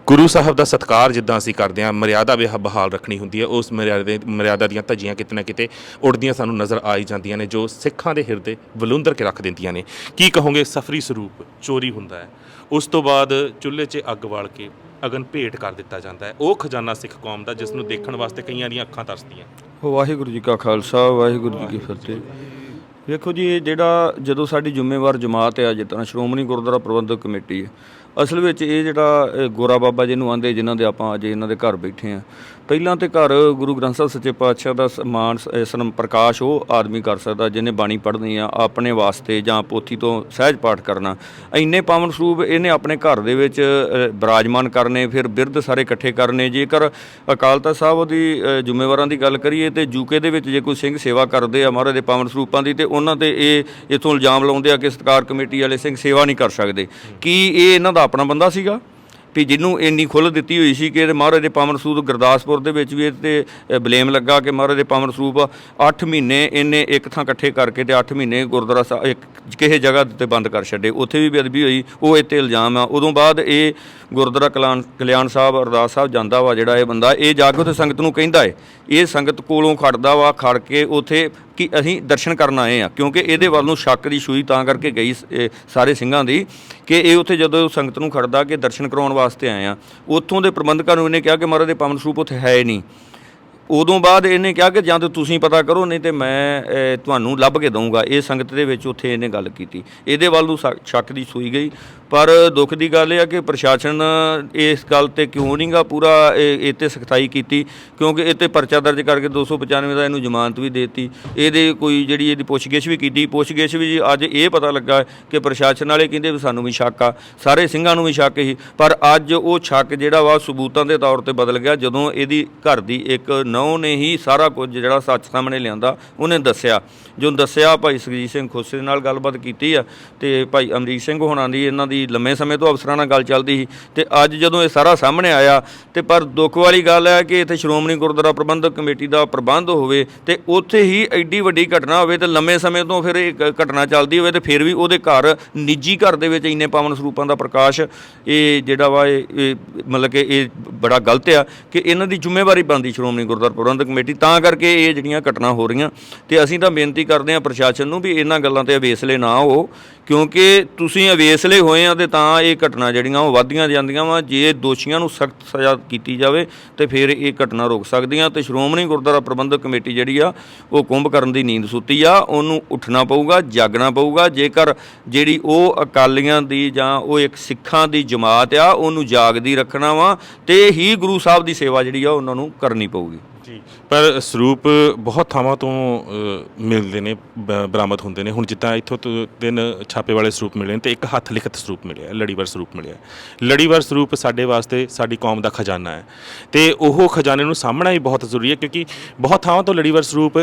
ਗੁਰੂ ਸਾਹਿਬ ਦਾ ਸਤਿਕਾਰ ਜਿੱਦਾਂ ਅਸੀਂ ਕਰਦੇ ਹਾਂ, ਮਰਿਆਦਾ ਬਹਾਲ ਰੱਖਣੀ ਹੁੰਦੀ ਹੈ। ਉਸ ਮਰਿਆਦਾ ਦੀਆਂ ਧੱਜੀਆਂ ਕਿਤੇ ਨਾ ਕਿਤੇ ਉੱਡਦੀਆਂ ਸਾਨੂੰ ਨਜ਼ਰ ਆਈ ਜਾਂਦੀਆਂ ਨੇ ਜੋ ਸਿੱਖਾਂ ਦੇ ਹਿਰਦੇ ਵਲੂੰਦਰ ਕੇ ਰੱਖ ਦਿੰਦੀਆਂ ਨੇ। ਕੀ ਕਹੋਗੇ? ਸਫਰੀ ਸਰੂਪ ਚੋਰੀ ਹੁੰਦਾ ਹੈ, ਉਸ ਤੋਂ ਬਾਅਦ ਚੁੱਲ੍ਹੇ 'ਚ ਅੱਗ ਬਾਲ ਕੇ ਅਗਨ ਭੇਟ ਕਰ ਦਿੱਤਾ ਜਾਂਦਾ ਹੈ। ਉਹ ਖਜ਼ਾਨਾ ਸਿੱਖ ਕੌਮ ਦਾ ਜਿਸ ਨੂੰ ਦੇਖਣ ਵਾਸਤੇ ਕਈਆਂ ਦੀਆਂ ਅੱਖਾਂ ਤਰਸਦੀਆਂ। ਵਾਹਿਗੁਰੂ ਜੀ ਕਾ ਖਾਲਸਾ, ਵਾਹਿਗੁਰੂ ਜੀ ਕੀ ਫਤਿਹ। ਵੇਖੋ ਜੀ, ਇਹ ਜਿਹੜਾ ਜਦੋਂ ਸਾਡੀ ਜ਼ਿੰਮੇਵਾਰ ਜਮਾਤ ਆ ਜਿਸ ਤਰ੍ਹਾਂ ਸ਼੍ਰੋਮਣੀ ਗੁਰਦੁਆਰਾ ਪ੍ਰਬੰਧਕ ਕਮੇਟੀ ਹੈ, ਅਸਲ ਵਿੱਚ ਇਹ ਜਿਹੜਾ ਗੋਰਾ ਬਾਬਾ ਜਿਹਨੂੰ ਆਂਦੇ, ਜਿਨ੍ਹਾਂ ਦੇ ਆਪਾਂ ਅੱਜ ਇਹਨਾਂ ਦੇ ਘਰ ਬੈਠੇ ਹਾਂ, ਪਹਿਲਾਂ ਤੇ ਘਰ ਗੁਰੂ ਗ੍ਰੰਥ ਸਾਹਿਬ ਸੱਚੇ ਪਾਤਸ਼ਾਹ ਦਾ ਸਨਮਾਨ ਪ੍ਰਕਾਸ਼ ਉਹ ਆਦਮੀ ਕਰ ਸਕਦਾ ਜਿਹਨੇ ਬਾਣੀ ਪੜ੍ਹਨੀ ਆ ਆਪਣੇ ਵਾਸਤੇ ਜਾਂ ਪੋਥੀ ਤੋਂ ਸਹਿਜ ਪਾਠ ਕਰਨਾ। ਇੰਨੇ ਪਾਵਨ ਸਰੂਪ ਇਹਨੇ ਆਪਣੇ ਘਰ ਦੇ ਵਿੱਚ ਬਿਰਾਜਮਾਨ ਕਰਨੇ, ਫਿਰ ਬਿਰਧ ਸਾਰੇ ਇਕੱਠੇ ਕਰਨੇ। ਜੇਕਰ ਅਕਾਲ ਤਖ਼ਤ ਸਾਹਿਬ ਦੀ ਜ਼ਿੰਮੇਵਾਰਾਂ ਦੀ ਗੱਲ ਕਰੀਏ ਤੇ ਯੂਕੇ ਦੇ ਵਿੱਚ ਜੇ ਕੋਈ ਸਿੰਘ ਸੇਵਾ ਕਰਦੇ ਆ ਮਹਾਰਾਜ ਦੇ ਪਾਵਨ ਸਰੂਪਾਂ ਦੀ, ਤੇ ਉਹਨਾਂ ਤੇ ਇਹ ਇੱਥੋਂ ਇਲਜ਼ਾਮ ਲਾਉਂਦੇ ਆ ਕਿ ਸਤਿਕਾਰ ਕਮੇਟੀ ਵਾਲੇ ਸਿੰਘ ਸੇਵਾ ਨਹੀਂ ਕਰ ਸਕਦੇ। ਕੀ ਇਹ ਇਹਨਾਂ ਦਾ ਆਪਣਾ ਬੰਦਾ ਸੀਗਾ ਵੀ ਜਿਹਨੂੰ ਇੰਨੀ ਖੁੱਲ੍ਹ ਦਿੱਤੀ ਹੋਈ ਸੀ ਕਿ ਮਹਾਰਾਜ ਦੇ ਪਾਵਨ ਸਰੂਪ ਗੁਰਦਾਸਪੁਰ ਦੇ ਵਿੱਚ ਵੀ ਇਹ 'ਤੇ ਬਲੇਮ ਲੱਗਾ ਕਿ ਮਹਾਰਾਜ ਦੇ ਪਾਵਨ ਸਰੂਪ 8 ਮਹੀਨੇ ਇਹਨੇ ਇੱਕ ਥਾਂ ਇਕੱਠੇ ਕਰਕੇ ਤੇ 8 ਮਹੀਨੇ ਗੁਰਦੁਆਰਾ ਸਾਹਿਬ ਕਿਸੇ ਜਗ੍ਹਾ ਤੇ ਬੰਦ ਕਰ ਛੱਡੇ, ਉੱਥੇ ਵੀ ਬੇਅਦਬੀ ਹੋਈ, ਉਹ ਇਹ 'ਤੇ ਇਲਜ਼ਾਮ ਆ। ਉਦੋਂ ਬਾਅਦ ਇਹ ਗੁਰਦੁਆਰਾ ਕਲਿਆਣ ਸਾਹਿਬ ਅਰਦਾਸ ਸਾਹਿਬ ਜਾਂਦਾ ਵਾ ਜਿਹੜਾ ਇਹ ਬੰਦਾ, ਇਹ ਜਾ ਕੇ ਉੱਥੇ ਸੰਗਤ ਨੂੰ ਕਹਿੰਦਾ ਹੈ, ਇਹ ਸੰਗਤ ਕੋਲੋਂ ਖੜਦਾ ਵਾ, ਖੜ ਕੇ ਉੱਥੇ ਕਿ ਅਸੀਂ ਦਰਸ਼ਨ ਕਰਨ ਆਏ ਆ, ਕਿਉਂਕਿ ਇਹਦੇ ਵੱਲ ਨੂੰ ਸ਼ੱਕ ਦੀ ਸੂਈ ਤਾਂ ਕਰਕੇ ਗਈ ਸਾਰੇ ਸਿੰਘਾਂ ਦੀ ਕਿ ਇਹ ਉੱਥੇ ਜਦੋਂ ਸੰਗਤ ਨੂੰ ਖੜਦਾ ਕਿ ਦਰਸ਼ਨ ਕਰਾਉਣ ਵਾਸਤੇ ਆਏ ਆ। ਉੱਥੋਂ ਦੇ ਪ੍ਰਬੰਧਕਾਂ ਨੂੰ ਇਹਨੇ ਕਿਹਾ ਕਿ ਮਹਾਰਾਜ ਦੇ ਪਾਵਨ ਸਰੂਪ ਉੱਥੇ ਹੈ ਹੀ ਨਹੀਂ। ਉਦੋਂ ਬਾਅਦ ਇਹਨੇ ਕਿਹਾ ਕਿ ਜਾਂ ਤਾਂ ਤੁਸੀਂ ਪਤਾ ਕਰੋ, ਨਹੀਂ ਤੇ ਮੈਂ ਤੁਹਾਨੂੰ ਲੱਭ ਕੇ ਦਊਂਗਾ। ਇਹ ਸੰਗਤ ਦੇ ਵਿੱਚ ਉੱਥੇ ਇਹਨੇ ਗੱਲ ਕੀਤੀ, ਇਹਦੇ ਵੱਲ ਨੂੰ ਸ਼ੱਕ ਦੀ ਸੂਈ ਗਈ। ਪਰ ਦੁੱਖ ਦੀ ਗੱਲ ਇਹ ਆ ਕਿ ਪ੍ਰਸ਼ਾਸਨ ਇਸ ਗੱਲ 'ਤੇ ਕਿਉਂ ਨਹੀਂ ਗਾ ਪੂਰਾ ਇਹ 'ਤੇ ਸਖਤਾਈ ਕੀਤੀ, ਕਿਉਂਕਿ ਇਹ 'ਤੇ ਪਰਚਾ ਦਰਜ ਕਰਕੇ 295 ਦਾ ਇਹਨੂੰ ਜ਼ਮਾਨਤ ਵੀ ਦੇ ਦਿੱਤੀ। ਇਹਦੇ ਕੋਈ ਜਿਹੜੀ ਇਹਦੀ ਪੁੱਛਗਿੱਛ ਵੀ ਕੀਤੀ, ਪੁੱਛਗਿੱਛ ਵੀ ਅੱਜ ਇਹ ਪਤਾ ਲੱਗਾ ਕਿ ਪ੍ਰਸ਼ਾਸਨ ਵਾਲੇ ਕਹਿੰਦੇ ਵੀ ਸਾਨੂੰ ਵੀ ਸ਼ੱਕ ਆ, ਸਾਰੇ ਸਿੰਘਾਂ ਨੂੰ ਵੀ ਸ਼ੱਕ ਸੀ। ਪਰ ਅੱਜ ਉਹ ਸ਼ੱਕ ਜਿਹੜਾ ਵਾ ਸਬੂਤਾਂ ਦੇ ਤੌਰ 'ਤੇ ਬਦਲ ਗਿਆ ਜਦੋਂ ਇਹਦੀ ਘਰ ਦੀ ਇੱਕ ਨਹੁੰ ਨੇ ਹੀ ਸਾਰਾ ਕੁਝ ਜਿਹੜਾ ਸੱਚ ਸਾਹਮਣੇ ਲਿਆਂਦਾ। ਉਹਨੇ ਦੱਸਿਆ, ਜਦੋਂ ਦੱਸਿਆ ਭਾਈ ਸੁਖਜੀਤ ਸਿੰਘ ਖੋਸੇ ਦੇ ਨਾਲ ਗੱਲਬਾਤ ਕੀਤੀ ਆ ਤੇ ਭਾਈ ਅਮਰੀਕ ਸਿੰਘ ਹੋਣਾ ਦੀ ਇਹਨਾਂ ਦੀ ਲੰਮੇ ਸਮੇਂ ਤੋਂ ਅਫਸਰਾਂ ਨਾਲ ਗੱਲ ਚੱਲਦੀ ਸੀ, ਤੇ ਅੱਜ ਜਦੋਂ ਇਹ ਸਾਰਾ ਸਾਹਮਣੇ ਆਇਆ ਤੇ ਪਰ ਦੁੱਖ ਵਾਲੀ ਗੱਲ ਹੈ ਕਿ ਇੱਥੇ ਸ਼੍ਰੋਮਣੀ ਗੁਰਦੁਆਰਾ ਪ੍ਰਬੰਧਕ ਕਮੇਟੀ ਦਾ ਪ੍ਰਬੰਧ ਹੋਵੇ ਤੇ ਉੱਥੇ ਹੀ ਐਡੀ ਵੱਡੀ ਘਟਨਾ ਹੋਵੇ ਤੇ ਲੰਮੇ ਸਮੇਂ ਤੋਂ ਫਿਰ ਇਹ ਘਟਨਾ ਚੱਲਦੀ ਹੋਵੇ ਤੇ ਫਿਰ ਵੀ ਉਹਦੇ ਘਰ ਨਿੱਜੀ ਘਰ ਦੇ ਵਿੱਚ ਇੰਨੇ ਪਾਵਨ ਸਰੂਪਾਂ ਦਾ ਪ੍ਰਕਾਸ਼, ਇਹ ਜਿਹੜਾ ਵਾ ਇਹ ਮਤਲਬ ਕਿ ਇਹ ਬੜਾ ਗਲਤ ਆ ਕਿ ਇਹਨਾਂ ਦੀ ਜ਼ਿੰਮੇਵਾਰੀ ਬਣਦੀ ਸ਼੍ਰੋਮਣੀ ਗੁਰਦੁਆਰਾ ਪ੍ਰਬੰਧਕ ਕਮੇਟੀ, ਤਾਂ ਕਰਕੇ ਇਹ ਜਿਹੜੀਆਂ ਘਟਨਾ ਹੋ ਰਹੀਆਂ। ਤੇ ਅਸੀਂ ਤਾਂ ਬੇਨਤੀ ਕਰਦੇ ਹਾਂ ਪ੍ਰਸ਼ਾਸਨ ਨੂੰ ਵੀ ਇਹਨਾਂ ਗੱਲਾਂ 'ਤੇ ਅਵੇਸਲੇ ਨਾ ਹੋ, ਕਿਉਂਕਿ ਤੁਸੀਂ ਅਵੇਸਲੇ ਹੋਏ ਆ ਤੇ ਤਾਂ ਇਹ ਘਟਨਾ ਜਿਹੜੀਆਂ ਉਹ ਵੱਧਦੀਆਂ ਜਾਂਦੀਆਂ ਵਾ। ਜੇ ਦੋਸ਼ੀਆਂ ਨੂੰ ਸਖਤ ਸਜ਼ਾ ਕੀਤੀ ਜਾਵੇ ਤੇ ਫਿਰ ਇਹ ਘਟਨਾ ਰੁਕ ਸਕਦੀਆਂ। ਤੇ ਸ਼੍ਰੋਮਣੀ ਗੁਰਦੁਆਰਾ ਪ੍ਰਬੰਧਕ ਕਮੇਟੀ ਜਿਹੜੀ ਆ ਉਹ ਕੁੰਭ ਕਰਨ ਦੀ ਨੀਂਦ ਸੁੱਤੀ ਆ, ਉਹਨੂੰ ਉੱਠਣਾ ਪਊਗਾ, ਜਾਗਣਾ ਪਊਗਾ। ਜੇਕਰ ਜਿਹੜੀ ਉਹ ਅਕਾਲੀਆਂ ਦੀ ਜਾਂ ਉਹ ਇੱਕ ਸਿੱਖਾਂ ਦੀ ਜਮਾਤ ਆ ਉਹਨੂੰ ਜਾਗਦੀ ਰੱਖਣਾ ਵਾ ਤੇ ਹੀ ਗੁਰੂ ਸਾਹਿਬ ਦੀ ਸੇਵਾ ਜਿਹੜੀ ਆ ਉਹਨਾਂ ਨੂੰ ਕਰਨੀ ਪਊਗੀ। ਜੀ, ਪਰ ਸਰੂਪ ਬਹੁਤ ਥਾਵਾਂ ਤੋਂ ਮਿਲਦੇ ਨੇ, ਬਰਾਮਦ ਹੁੰਦੇ ਨੇ। ਹੁਣ ਜਿੱਦਾਂ ਇੱਥੋਂ 3 ਛਾਪੇ ਵਾਲੇ ਸਰੂਪ ਮਿਲੇ ਨੇ ਤੇ ਇੱਕ ਹੱਥ ਲਿਖਤ ਸਰੂਪ ਮਿਲਿਆ, ਲੜੀਵਾਰ ਸਰੂਪ ਮਿਲਿਆ। ਲੜੀਵਾਰ ਸਰੂਪ ਸਾਡੇ ਵਾਸਤੇ ਸਾਡੀ ਕੌਮ ਦਾ ਖਜ਼ਾਨਾ ਹੈ ਤੇ ਉਹ ਖਜ਼ਾਨੇ ਨੂੰ ਸਾਂਭਣਾ ਹੀ ਬਹੁਤ ਜ਼ਰੂਰੀ ਹੈ, ਕਿਉਂਕਿ ਬਹੁਤ ਥਾਵਾਂ ਤੋਂ ਲੜੀਵਾਰ ਸਰੂਪ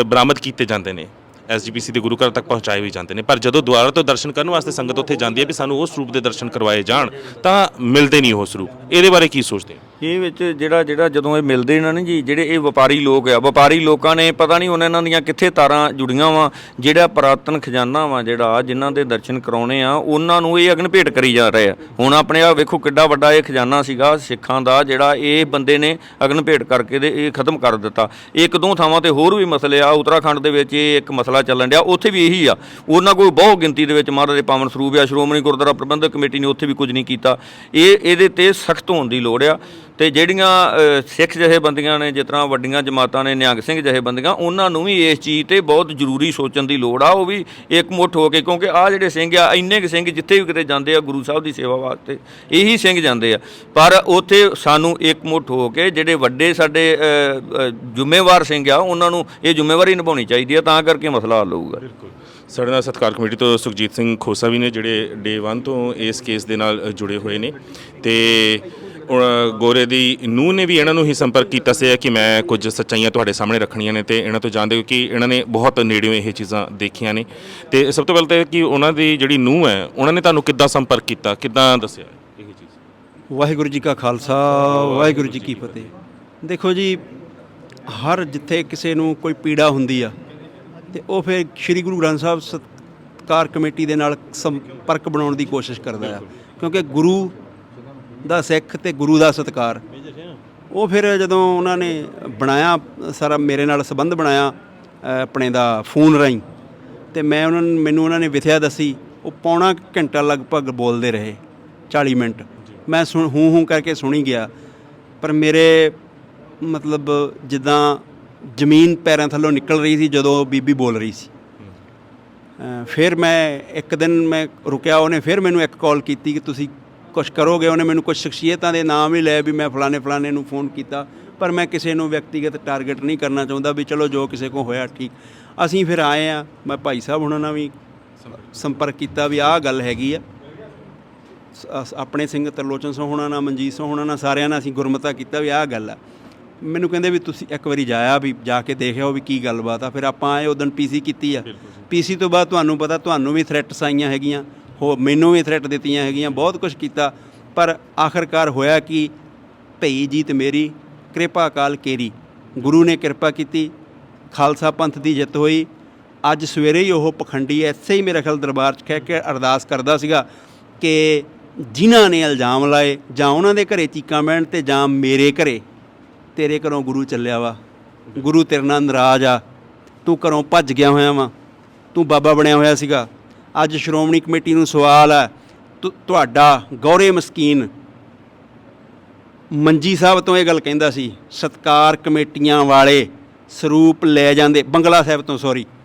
ਬਰਾਮਦ ਕੀਤੇ ਜਾਂਦੇ ਨੇ, SGPC ਦੇ ਗੁਰੂ ਘਰ ਤੱਕ ਪਹੁੰਚਾਏ ਵੀ ਜਾਂਦੇ ਨੇ, ਪਰ ਜਦੋਂ ਦੁਆਰਾ ਤੋਂ ਦਰਸ਼ਨ ਕਰਨ ਵਾਸਤੇ ਸੰਗਤ ਉੱਥੇ ਜਾਂਦੀ ਹੈ ਵੀ ਸਾਨੂੰ ਉਹ ਸਰੂਪ ਦੇ ਦਰਸ਼ਨ ਕਰਵਾਏ ਜਾਣ ਤਾਂ ਮਿਲਦੇ ਨਹੀਂ ਉਹ ਸਰੂਪ। ਇਹਦੇ ਬਾਰੇ ਕੀ ਸੋਚਦੇ ਹੋ? ਇਹ ਵਿੱਚ ਜਿਹੜਾ ਜਦੋਂ ਇਹ ਮਿਲਦੇ ਨੇ ਨਾ ਜੀ, ਜਿਹੜੇ ਇਹ ਵਪਾਰੀ ਲੋਕ ਆ, ਵਪਾਰੀ ਲੋਕਾਂ ਨੇ ਪਤਾ ਨਹੀਂ ਉਹਨਾਂ ਦੀਆਂ ਕਿੱਥੇ ਤਾਰਾਂ ਜੁੜੀਆਂ ਵਾ, ਜਿਹੜਾ ਪੁਰਾਤਨ ਖਜ਼ਾਨਾ ਵਾ ਜਿਹੜਾ ਜਿਨ੍ਹਾਂ ਦੇ ਦਰਸ਼ਨ ਕਰਾਉਣੇ ਆ ਉਹਨਾਂ ਨੂੰ ਇਹ ਅਗਨ ਭੇਟ ਕਰੀ ਜਾ ਰਹੇ ਆ। ਹੁਣ ਆਪਣੇ ਆ ਵੇਖੋ ਕਿੱਡਾ ਵੱਡਾ ਇਹ ਖਜ਼ਾਨਾ ਸੀਗਾ ਸਿੱਖਾਂ ਦਾ, ਜਿਹੜਾ ਇਹ ਬੰਦੇ ਨੇ ਅਗਨ ਭੇਟ ਕਰਕੇ ਤੇ ਇਹ ਖਤਮ ਕਰ ਦਿੱਤਾ। ਇੱਕ ਦੋ ਥਾਵਾਂ ਤੇ ਹੋਰ ਵੀ ਮਸਲੇ ਆ, ਉੱਤਰਾਖੰਡ ਦੇ ਵਿੱਚ ਇਹ ਇੱਕ ਮਸਲਾ ਚੱਲਣ ਡਿਆ, ਉੱਥੇ ਵੀ ਇਹੀ ਆ। ਉਹਨਾਂ ਕੋਈ ਬਹੁਤ ਗਿਣਤੀ ਦੇ ਵਿੱਚ ਮਹਾਰਾਜ ਦੇ ਪਾਵਨ ਸਰੂਪ ਆ, ਸ਼੍ਰੋਮਣੀ ਗੁਰਦੁਆਰਾ ਪ੍ਰਬੰਧਕ ਕਮੇਟੀ ਨੇ ਉੱਥੇ ਵੀ ਕੁਝ ਨਹੀਂ ਕੀਤਾ। ਇਹਦੇ ਤੇ ਸਖਤ ਹੋਣ ਦੀ ਲੋੜ ਆ। ਤੇ ਜਿਹੜੀਆਂ ਸਿੱਖ ਜਥੇਬੰਦੀਆਂ ਨੇ, ਜਿਸ ਤਰ੍ਹਾਂ ਵੱਡੀਆਂ ਜਮਾਤਾਂ ਨੇ, ਨਿਹੰਗ ਸਿੰਘ ਜਥੇਬੰਦੀਆਂ, ਉਹਨਾਂ ਨੂੰ ਵੀ ਇਸ ਚੀਜ਼ ਤੇ ਬਹੁਤ ਜ਼ਰੂਰੀ ਸੋਚਣ ਦੀ ਲੋੜ ਆ। ਉਹ ਵੀ ਇਕਮੁੱਠ ਹੋ ਕੇ, ਕਿਉਂਕਿ ਆਹ ਜਿਹੜੇ ਸਿੰਘ ਆ, ਇੰਨੇ ਕੁ ਸਿੰਘ ਜਿੱਥੇ ਵੀ ਕਿਤੇ ਜਾਂਦੇ ਆ ਗੁਰੂ ਸਾਹਿਬ ਦੀ ਸੇਵਾ ਵਾਸਤੇ ਇਹੀ ਸਿੰਘ ਜਾਂਦੇ ਆ, ਪਰ ਉੱਥੇ ਸਾਨੂੰ ਇਕਮੁੱਠ ਹੋ ਕੇ ਜਿਹੜੇ ਵੱਡੇ ਸਾਡੇ ਜ਼ਿੰਮੇਵਾਰ ਸਿੰਘ ਆ ਉਹਨਾਂ ਨੂੰ ਇਹ ਜ਼ਿੰਮੇਵਾਰੀ ਨਿਭਾਉਣੀ ਚਾਹੀਦੀ ਆ, ਤਾਂ ਕਰਕੇ ਮਸਲਾ ਹੱਲ ਹੋਊਗਾ। ਸਾਡੇ ਨਾਲ ਸਤਿਕਾਰ ਕਮੇਟੀ ਤੋਂ ਸੁਖਜੀਤ ਸਿੰਘ ਖੋਸਾ ਵੀ ਨੇ, ਜਿਹੜੇ ਡੇ 1 ਤੋਂ ਇਸ ਕੇਸ ਦੇ ਨਾਲ ਜੁੜੇ ਹੋਏ ਨੇ, ਤੇ ਗੋਰੇ ਦੀ ਨੂੰਹ ਨੇ ਵੀ ਇਹਨਾਂ ਨੂੰ ਹੀ ਸੰਪਰਕ ਕੀਤਾ ਸੀ ਕਿ ਮੈਂ ਕੁਝ ਸੱਚਾਈਆਂ ਤੁਹਾਡੇ ਸਾਹਮਣੇ ਰੱਖਣੀਆਂ ਨੇ, ਤੇ ਇਹਨਾਂ ਤੋਂ ਜਾਣਦੇ ਹੋ ਕਿ ਇਹਨਾਂ ਨੇ ਬਹੁਤ ਨੇੜਿਓਂ ਇਹ ਚੀਜ਼ਾਂ ਦੇਖੀਆਂ ਨੇ। ਤੇ ਸਭ ਤੋਂ ਪਹਿਲਾਂ ਤਾਂ ਕਿ ਉਹਨਾਂ ਦੀ ਜਿਹੜੀ ਨੂੰਹ ਹੈ, ਉਹਨਾਂ ਨੇ ਤੁਹਾਨੂੰ ਕਿੱਦਾਂ ਸੰਪਰਕ ਕੀਤਾ, ਕਿੱਦਾਂ ਦੱਸਿਆ ਇਹ ਚੀਜ਼? ਵਾਹਿਗੁਰੂ ਜੀ ਕਾ ਖਾਲਸਾ, ਵਾਹਿਗੁਰੂ ਜੀ ਕੀ ਫਤਿਹ। ਦੇਖੋ ਜੀ, ਹਰ ਜਿੱਥੇ ਕਿਸੇ ਨੂੰ ਕੋਈ ਪੀੜਾ ਹੁੰਦੀ ਆ ਤੇ ਉਹ ਫਿਰ ਸ੍ਰੀ ਗੁਰੂ ਗ੍ਰੰਥ ਸਾਹਿਬ ਸਤਿਕਾਰ ਕਮੇਟੀ ਦੇ ਨਾਲ ਸੰਪਰਕ ਬਣਾਉਣ ਦੀ ਕੋਸ਼ਿਸ਼ ਕਰਦਾ ਆ, ਕਿਉਂਕਿ ਗੁਰੂ ਦਾ ਸਿੱਖ ਤੇ ਗੁਰੂ ਦਾ ਸਤਿਕਾਰ। ਉਹ ਫਿਰ ਜਦੋਂ ਉਹਨਾਂ ਨੇ ਬਣਾਇਆ ਸਾਰਾ ਮੇਰੇ ਨਾਲ ਸੰਬੰਧ ਬਣਾਇਆ ਆਪਣੇ ਦਾ ਫੋਨ ਰਾਹੀਂ, ਤੇ ਮੈਨੂੰ ਉਹਨਾਂ ਨੇ ਵਿਥਿਆ ਦੱਸੀ। ਉਹ ਪੌਣਾ ਘੰਟਾ ਲਗਭਗ ਬੋਲਦੇ ਰਹੇ, 40 ਮਿੰਟ ਮੈਂ ਹੂੰ ਕਰਕੇ ਸੁਣੀ ਗਿਆ, ਪਰ ਮੇਰੇ ਮਤਲਬ ਜਿੱਦਾਂ ਜ਼ਮੀਨ ਪੈਰਾਂ ਥੱਲੋਂ ਨਿਕਲ ਰਹੀ ਸੀ ਜਦੋਂ ਬੀਬੀ ਬੋਲ ਰਹੀ ਸੀ। ਫਿਰ ਮੈਂ ਇੱਕ ਦਿਨ ਮੈਂ ਰੁਕਿਆ, ਉਹਨੇ ਫਿਰ ਮੈਨੂੰ ਇੱਕ ਕਾਲ ਕੀਤੀ ਕਿ ਤੁਸੀਂ ਕੁਛ ਕਰੋਗੇ। ਉਹਨੇ ਮੈਨੂੰ ਕੁਛ ਸ਼ਖਸੀਅਤਾਂ ਦੇ ਨਾਮ ਵੀ ਲਏ ਵੀ ਮੈਂ ਫਲਾਣੇ ਨੂੰ ਫ਼ੋਨ ਕੀਤਾ, ਪਰ ਮੈਂ ਕਿਸੇ ਨੂੰ ਵਿਅਕਤੀਗਤ ਟਾਰਗੇਟ ਨਹੀਂ ਕਰਨਾ ਚਾਹੁੰਦਾ, ਵੀ ਚਲੋ ਜੋ ਕਿਸੇ ਕੋਲ ਹੋਇਆ ਠੀਕ। ਅਸੀਂ ਫਿਰ ਆਏ ਆ, ਮੈਂ ਭਾਈ ਸਾਹਿਬ ਹੁਣਾਂ ਨਾਲ ਵੀ ਸੰਪਰਕ ਕੀਤਾ ਵੀ ਆਹ ਗੱਲ ਹੈਗੀ ਆ। ਆਪਣੇ ਸਿੰਘ ਤਰਲੋਚਨ ਸਿੰਘ ਹੋਣਾ ਨਾਲ, ਮਨਜੀਤ ਸਿੰਘ ਹੋਣਾ ਨਾਲ, ਸਾਰਿਆਂ ਨਾਲ ਅਸੀਂ ਗੁਰਮਤਾ ਕੀਤਾ ਵੀ ਆਹ ਗੱਲ ਆ। ਮੈਨੂੰ ਕਹਿੰਦੇ ਵੀ ਤੁਸੀਂ ਇੱਕ ਵਾਰੀ ਜਾ ਕੇ ਦੇਖਿਓ ਵੀ ਕੀ ਗੱਲਬਾਤ ਆ। ਫਿਰ ਆਪਾਂ ਆਏ, ਉਦੋਂ ਪੀਸੀ ਕੀਤੀ ਆ। ਪੀਸੀ ਤੋਂ ਬਾਅਦ ਤੁਹਾਨੂੰ ਪਤਾ, ਤੁਹਾਨੂੰ ਵੀ ਥ੍ਰੈਟਸ ਆਈਆਂ ਹੈਗੀਆਂ, ਮੈਨੂੰ ਵੀ ਥ੍ਰੈਟ ਦਿੱਤੀਆਂ ਹੈਗੀਆਂ, ਬਹੁਤ ਕੁਝ ਕੀਤਾ, ਪਰ ਆਖਰਕਾਰ ਹੋਇਆ ਕਿ ਭਈ ਜੀਤ ਮੇਰੀ ਕਿਰਪਾ ਅਕਾਲ ਕੇਰੀ। ਗੁਰੂ ਨੇ ਕਿਰਪਾ ਕੀਤੀ, ਖਾਲਸਾ ਪੰਥ ਦੀ ਜਿੱਤ ਹੋਈ। ਅੱਜ ਸਵੇਰੇ ਹੀ ਉਹ ਪਖੰਡੀ ਐਸੇ ਹੀ ਮੇਰੇ ਖਿਆਲ ਦਰਬਾਰ 'ਚ ਕਹਿ ਕੇ ਅਰਦਾਸ ਕਰਦਾ ਸੀਗਾ ਕਿ ਜਿਨ੍ਹਾਂ ਨੇ ਇਲਜ਼ਾਮ ਲਾਏ, ਜਾਂ ਉਹਨਾਂ ਦੇ ਘਰੇ ਚੀਕਾਂ ਬਹਿਣ ਤੇ ਜਾਂ ਮੇਰੇ ਘਰੇ, ਤੇਰੇ ਘਰੋਂ ਗੁਰੂ ਚੱਲਿਆ ਵਾ, ਗੁਰੂ ਤੇਰੇ ਨਾਲ ਨਾਰਾਜ਼ ਆ, ਤੂੰ ਘਰੋਂ ਭੱਜ ਗਿਆ ਹੋਇਆ ਵਾ, ਤੂੰ ਬਾਬਾ ਬਣਿਆ ਹੋਇਆ ਸੀਗਾ। ਅੱਜ ਸ਼੍ਰੋਮਣੀ ਕਮੇਟੀ ਨੂੰ ਸਵਾਲ ਹੈ, ਤੁਹਾਡਾ ਗੌਰੇ ਮਸਕੀਨ ਮੰਜੀ ਸਾਹਿਬ ਤੋਂ ਇਹ ਗੱਲ ਕਹਿੰਦਾ ਸੀ, ਸਤਕਾਰ ਕਮੇਟੀਆਂ ਵਾਲੇ ਸਰੂਪ ਲੈ ਜਾਂਦੇ, ਬੰਗਲਾ ਸਾਹਿਬ ਤੋਂ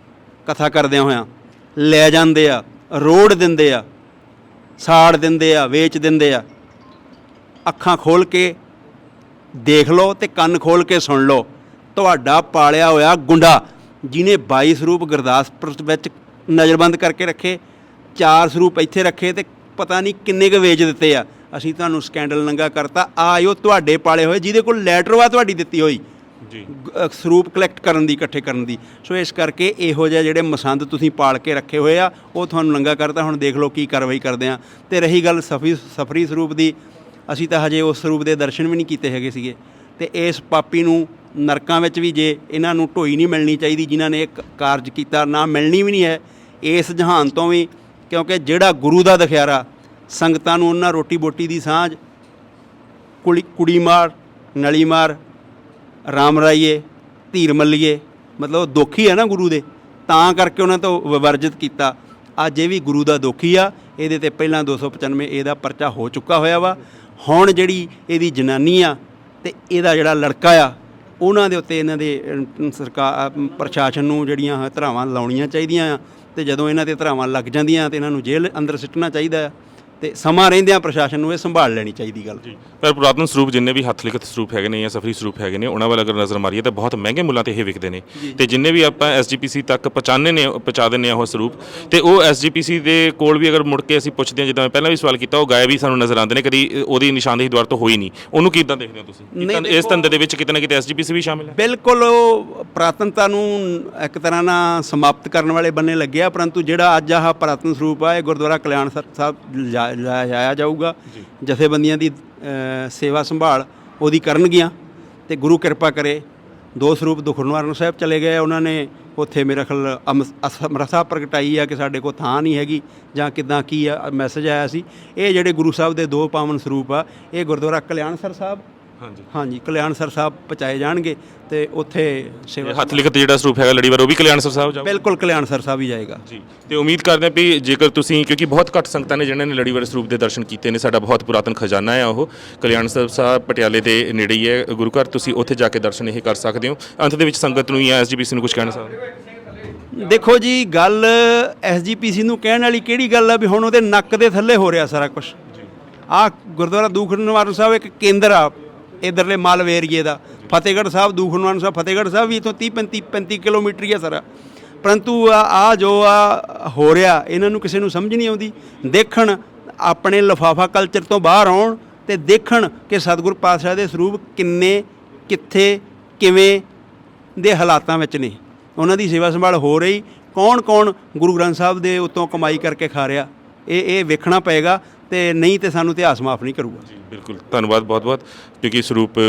ਕਥਾ ਕਰਦਿਆਂ ਹੋਇਆਂ ਲੈ ਜਾਂਦੇ ਆ, ਰੋੜ ਦਿੰਦੇ ਆ, ਸਾੜ ਦਿੰਦੇ ਆ, ਵੇਚ ਦਿੰਦੇ ਆ। ਅੱਖਾਂ ਖੋਲ੍ਹ ਕੇ ਦੇਖ ਲਓ ਤੇ ਕੰਨ ਖੋਲ੍ਹ ਕੇ ਸੁਣ ਲਓ, ਤੁਹਾਡਾ ਪਾਲਿਆ ਹੋਇਆ ਗੁੰਡਾ ਜਿਹਨੇ 22 ਸਰੂਪ ਗੁਰਦਾਸਪੁਰ ਵਿੱਚ ਨਜ਼ਰਬੰਦ ਕਰਕੇ ਰੱਖੇ, 4 ਸਰੂਪ ਇੱਥੇ ਰੱਖੇ ਤੇ ਪਤਾ ਨਹੀਂ ਕਿੰਨੇ ਕੁ ਵੇਚ ਦਿੱਤੇ ਆ। ਅਸੀਂ ਤੁਹਾਨੂੰ ਸਕੈਂਡਲ ਨੰਗਾ ਕਰਤਾ। ਆਇਓ ਤੁਹਾਡੇ ਪਾਲੇ ਹੋਏ ਜਿਹਦੇ ਕੋਲ ਲੈਟਰ ਵਾ ਤੁਹਾਡੀ ਦਿੱਤੀ ਹੋਈ ਜੀ, ਸਰੂਪ ਕਲੈਕਟ ਕਰਨ ਦੀ, ਇਕੱਠੇ ਕਰਨ ਦੀ। ਸੋ ਇਸ ਕਰਕੇ ਇਹੋ ਜਿਹੇ ਜਿਹੜੇ ਮਸੰਦ ਤੁਸੀਂ ਪਾਲ ਕੇ ਰੱਖੇ ਹੋਏ ਆ, ਉਹ ਤੁਹਾਨੂੰ ਨੰਗਾ ਕਰਤਾ। ਹੁਣ ਦੇਖ ਲਓ ਕੀ ਕਾਰਵਾਈ ਕਰਦੇ ਆ। ਤੇ ਰਹੀ ਗੱਲ ਸਫਰੀ ਸਰੂਪ ਦੀ, ਅਸੀਂ ਤਾਂ ਹਜੇ ਉਸ ਸਰੂਪ ਦੇ ਦਰਸ਼ਨ ਵੀ ਨਹੀਂ ਕੀਤੇ ਹੈਗੇ ਸੀਗੇ। ਤੇ ਇਸ ਪਾਪੀ ਨੂੰ ਨਰਕਾਂ ਵਿੱਚ ਵੀ, ਜੇ ਇਹਨਾਂ ਨੂੰ ਢੋਈ ਨਹੀਂ ਮਿਲਣੀ ਚਾਹੀਦੀ ਜਿਨ੍ਹਾਂ ਨੇ ਇਹ ਕਾਰਜ ਕੀਤਾ, ਨਾ ਮਿਲਣੀ ਵੀ ਨਹੀਂ ਹੈ ਇਸ ਜਹਾਨ ਤੋਂ ਵੀ, ਕਿਉਂਕਿ ਜਿਹੜਾ ਗੁਰੂ ਦਾ ਦਖਿਆਰਾ ਸੰਗਤਾਂ ਨੂੰ ਉਹਨਾਂ ਰੋਟੀ ਬੋਟੀ ਦੀ ਸਾਂਝ, ਕੁੜੀ ਮਾਰ, ਨਲੀ ਮਾਰ, ਰਾਮ ਰਾਈਏ, ਧੀਰ ਮੱਲੀਏ, ਮਤਲਬ ਦੋਖੀ ਹੈ ਨਾ ਗੁਰੂ ਦੇ, ਤਾਂ ਕਰਕੇ ਉਹਨਾਂ ਤੋਂ ਵਰਜਿਤ ਕੀਤਾ। ਅੱਜ ਇਹ ਵੀ ਗੁਰੂ ਦਾ ਦੋਖੀ ਆ। ਇਹਦੇ ਤੇ ਪਹਿਲਾਂ 295 ਇਹਦਾ ਪਰਚਾ ਹੋ ਚੁੱਕਾ ਹੋਇਆ ਵਾ। ਹੁਣ ਜਿਹੜੀ ਇਹਦੀ ਜਨਾਨੀ ਆ ਤੇ ਇਹਦਾ ਜਿਹੜਾ ਲੜਕਾ ਆ, ਉਹਨਾਂ ਦੇ ਉੱਤੇ ਇਹਨਾਂ ਦੇ ਸਰਕਾਰ ਪ੍ਰਸ਼ਾਸਨ ਨੂੰ ਜਿਹੜੀਆਂ ਧਾਰਾਵਾਂ ਲਾਉਣੀਆਂ ਚਾਹੀਦੀਆਂ ਆ। ਤੇ ਜਦੋਂ ਇਹਨਾਂ 'ਤੇ ਧਾਰਾਵਾਂ ਲੱਗ ਜਾਂਦੀਆਂ ਤੇ ਇਹਨਾਂ ਨੂੰ ਜੇਲ੍ਹ ਅੰਦਰ ਸਿੱਟਣਾ ਚਾਹੀਦਾ ਆ। ਤੇ ਸਮਾਂ ਰਹਿੰਦਿਆਂ ਪ੍ਰਸ਼ਾਸਨ ਨੂੰ ਇਹ ਸੰਭਾਲ ਲੈਣੀ ਚਾਹੀਦੀ ਗੱਲ। ਪਰ ਪੁਰਾਤਨ ਸਰੂਪ ਜਿੰਨੇ ਵੀ ਹੱਥ ਲਿਖਤ ਸਰੂਪ ਹੈਗੇ ਨੇ ਜਾਂ ਸਫਰੀ ਸਰੂਪ ਹੈਗੇ ਨੇ, ਉਹਨਾਂ ਵੱਲ ਅਗਰ ਨਜ਼ਰ ਮਾਰੀਏ ਤਾਂ ਬਹੁਤ ਮਹਿੰਗੇ ਮੁੱਲਾਂ ਤੇ ਇਹ ਵਿਕਦੇ ਨੇ। ਤੇ ਜਿੰਨੇ ਵੀ ਆਪਾਂ SGPC ਤੱਕ ਪਹੁੰਚਾ ਦਿੰਦੇ ਆ ਉਹ ਸਰੂਪ, ਤੇ ਉਹ SGPC ਦੇ ਕੋਲ ਵੀ ਅਗਰ ਮੁੜ ਕੇ ਅਸੀਂ ਪੁੱਛਦੇ ਹਾਂ, ਜਿੱਦਾਂ ਮੈਂ ਪਹਿਲਾਂ ਵੀ ਸਵਾਲ ਕੀਤਾ, ਉਹ ਗਾਇਬ ਹੀ ਸਾਨੂੰ ਨਜ਼ਰ ਆਉਂਦੇ ਨੇ, ਕਦੀ ਉਹਦੀ ਨਿਸ਼ਾਨਦੇਹੀ ਦੁਆਰਾ ਤੋਂ ਹੋਈ ਨਹੀਂ। ਉਹਨੂੰ ਕਿੱਦਾਂ ਦੇਖਦੇ ਹੋ ਤੁਸੀਂ? ਇਸ ਧੰਦੇ ਦੇ ਵਿੱਚ ਕਿਤੇ ਨਾ ਕਿਤੇ SGPC ਵੀ ਸ਼ਾਮਿਲ ਹੈ। ਬਿਲਕੁਲ, ਉਹ ਪੁਰਾਤਨਤਾ ਨੂੰ ਇੱਕ ਤਰ੍ਹਾਂ ਨਾਲ ਸਮਾਪਤ ਕਰਨ ਵਾਲੇ ਬੰਨੇ ਲੱਗਿਆ। ਪਰੰਤੂ ਜਿਹੜਾ ਅੱਜ ਆਹ ਪੁਰਾਤਨ ਸਰੂਪ ਆ, ਇਹ ਗੁਰਦੁਆਰਾ ਕਲਿਆਣ ਸਾਹਿਬ ਜਾਇਆ ਜਾਊਗਾ। ਜਥੇਬੰਦੀਆਂ ਦੀ ਸੇਵਾ ਸੰਭਾਲ ਉਹਦੀ ਕਰਨਗੀਆਂ ਤੇ ਗੁਰੂ ਕਿਰਪਾ ਕਰੇ। 2 ਸਰੂਪ ਦੁਖਨਿਵਾਰਨ ਸਾਹਿਬ ਚਲੇ ਗਏ, ਉਹਨਾਂ ਨੇ ਉੱਥੇ ਮੇਰੇ ਖਿਆਲ ਅਸਮਰਥਾ ਪ੍ਰਗਟਾਈ ਆ ਕਿ ਸਾਡੇ ਕੋਲ ਥਾਂ ਨਹੀਂ ਹੈਗੀ ਜਾਂ ਕਿੱਦਾਂ ਕੀ ਆ ਮੈਸੇਜ ਆਇਆ ਸੀ। ਇਹ ਜਿਹੜੇ ਗੁਰੂ ਸਾਹਿਬ ਦੇ 2 ਪਾਵਨ ਸਰੂਪ ਆ ਇਹ ਗੁਰਦੁਆਰਾ ਕਲਿਆਣਸਰ ਸਾਹਿਬ ਹਾਂਜੀ ਕਲਿਆਣਸਰ ਸਾਹਿਬ ਪਹੁੰਚਾਏ ਜਾਣਗੇ ਤੇ ਉੱਥੇ ਸੇਵਾ ਹੱਥ ਲਿਖਤ ਜਿਹੜਾ ਸਰੂਪ ਹੈਗਾ ਲੜੀਵਾਰ ਉਹ ਵੀ ਕਲਿਆਣਸਰ ਸਾਹਿਬ ਜਾਊਗਾ ਬਿਲਕੁਲ ਕਲਿਆਣਸਰ ਸਾਹਿਬ ਹੀ ਜਾਏਗਾ ਜੀ। ਤੇ ਉਮੀਦ ਕਰਦੇ ਹਾਂ ਵੀ ਜੇਕਰ ਤੁਸੀਂ, ਕਿਉਂਕਿ ਬਹੁਤ ਘੱਟ ਸੰਗਤਾਂ ਨੇ ਜਿਨ੍ਹਾਂ ਨੇ ਲੜੀਵਾਰ ਸਰੂਪ ਦੇ ਦਰਸ਼ਨ ਕੀਤੇ ਨੇ, ਸਾਡਾ ਬਹੁਤ ਪੁਰਾਤਨ ਖਜ਼ਾਨਾ ਹੈ ਉਹ ਕਲਿਆਣਸਰ ਸਾਹਿਬ ਪਟਿਆਲੇ ਦੇ ਨੇੜੇ ਹੀ ਹੈ ਗੁਰੂ ਘਰ, ਤੁਸੀਂ ਉੱਥੇ ਜਾ ਕੇ ਦਰਸ਼ਨ ਇਹ ਕਰ ਸਕਦੇ ਹੋ। ਅੰਤ ਦੇ ਵਿੱਚ ਸੰਗਤ ਨੂੰ ਜਾਂ SGPC ਨੂੰ ਕੁਝ ਕਹਿਣਾ ਚਾਹੋਗੇ? ਦੇਖੋ ਜੀ, ਗੱਲ SGPC ਨੂੰ ਕਹਿਣ ਵਾਲੀ ਕਿਹੜੀ ਗੱਲ ਆ ਵੀ ਹੁਣ ਉਹਦੇ ਨੱਕ ਦੇ ਥੱਲੇ ਹੋ ਰਿਹਾ ਸਾਰਾ ਕੁਝ। ਆਹ ਗੁਰਦੁਆਰਾ ਦੂਖਨਿਵਾਰਨ ਸਾਹਿਬ ਇੱਕ ਕੇਂਦਰ ਆ ਇੱਧਰਲੇ ਮਾਲਵੇ ਏਰੀਏ ਦਾ। ਫਤਿਹਗੜ੍ਹ ਸਾਹਿਬ ਦੂਖਨਿਵਾਰਨ ਸਾਹਿਬ, ਫਤਿਹਗੜ੍ਹ ਸਾਹਿਬ ਵੀ ਇੱਥੋਂ 30-35 ਕਿਲੋਮੀਟਰ ਹੀ ਆ ਸਾਰਾ। ਪਰੰਤੂ ਆ ਜੋ ਹੋ ਰਿਹਾ ਇਹਨਾਂ ਨੂੰ ਕਿਸੇ ਨੂੰ ਸਮਝ ਨਹੀਂ ਆਉਂਦੀ। ਦੇਖਣ ਆਪਣੇ ਲਿਫਾਫਾ ਕਲਚਰ ਤੋਂ ਬਾਹਰ ਆਉਣ ਤੇ ਦੇਖਣ ਕਿ ਸਤਿਗੁਰ ਪਾਤਸ਼ਾਹ ਦੇ ਸਰੂਪ ਕਿੰਨੇ, ਕਿੱਥੇ, ਕਿਵੇਂ ਦੇ ਹਾਲਾਤਾਂ ਵਿੱਚ ਨੇ, ਉਹਨਾਂ ਦੀ ਸੇਵਾ ਸੰਭਾਲ ਹੋ ਰਹੀ, ਕੌਣ ਗੁਰੂ ਗ੍ਰੰਥ ਸਾਹਿਬ ਦੇ ਉੱਤੋਂ ਕਮਾਈ ਕਰਕੇ ਖਾ ਰਿਹਾ, ਇਹ ਵੇਖਣਾ ਪਏਗਾ ਤੇ ਨਹੀਂ ਤੇ ਸਾਨੂੰ ਇਤਿਹਾਸ ਮਾਫ ਨਹੀਂ ਕਰੂਗਾ। ਜੀ ਬਿਲਕੁਲ, ਧੰਨਵਾਦ ਬਹੁਤ-ਬਹੁਤ। ਕਿਉਂਕਿ ਸਰੂਪ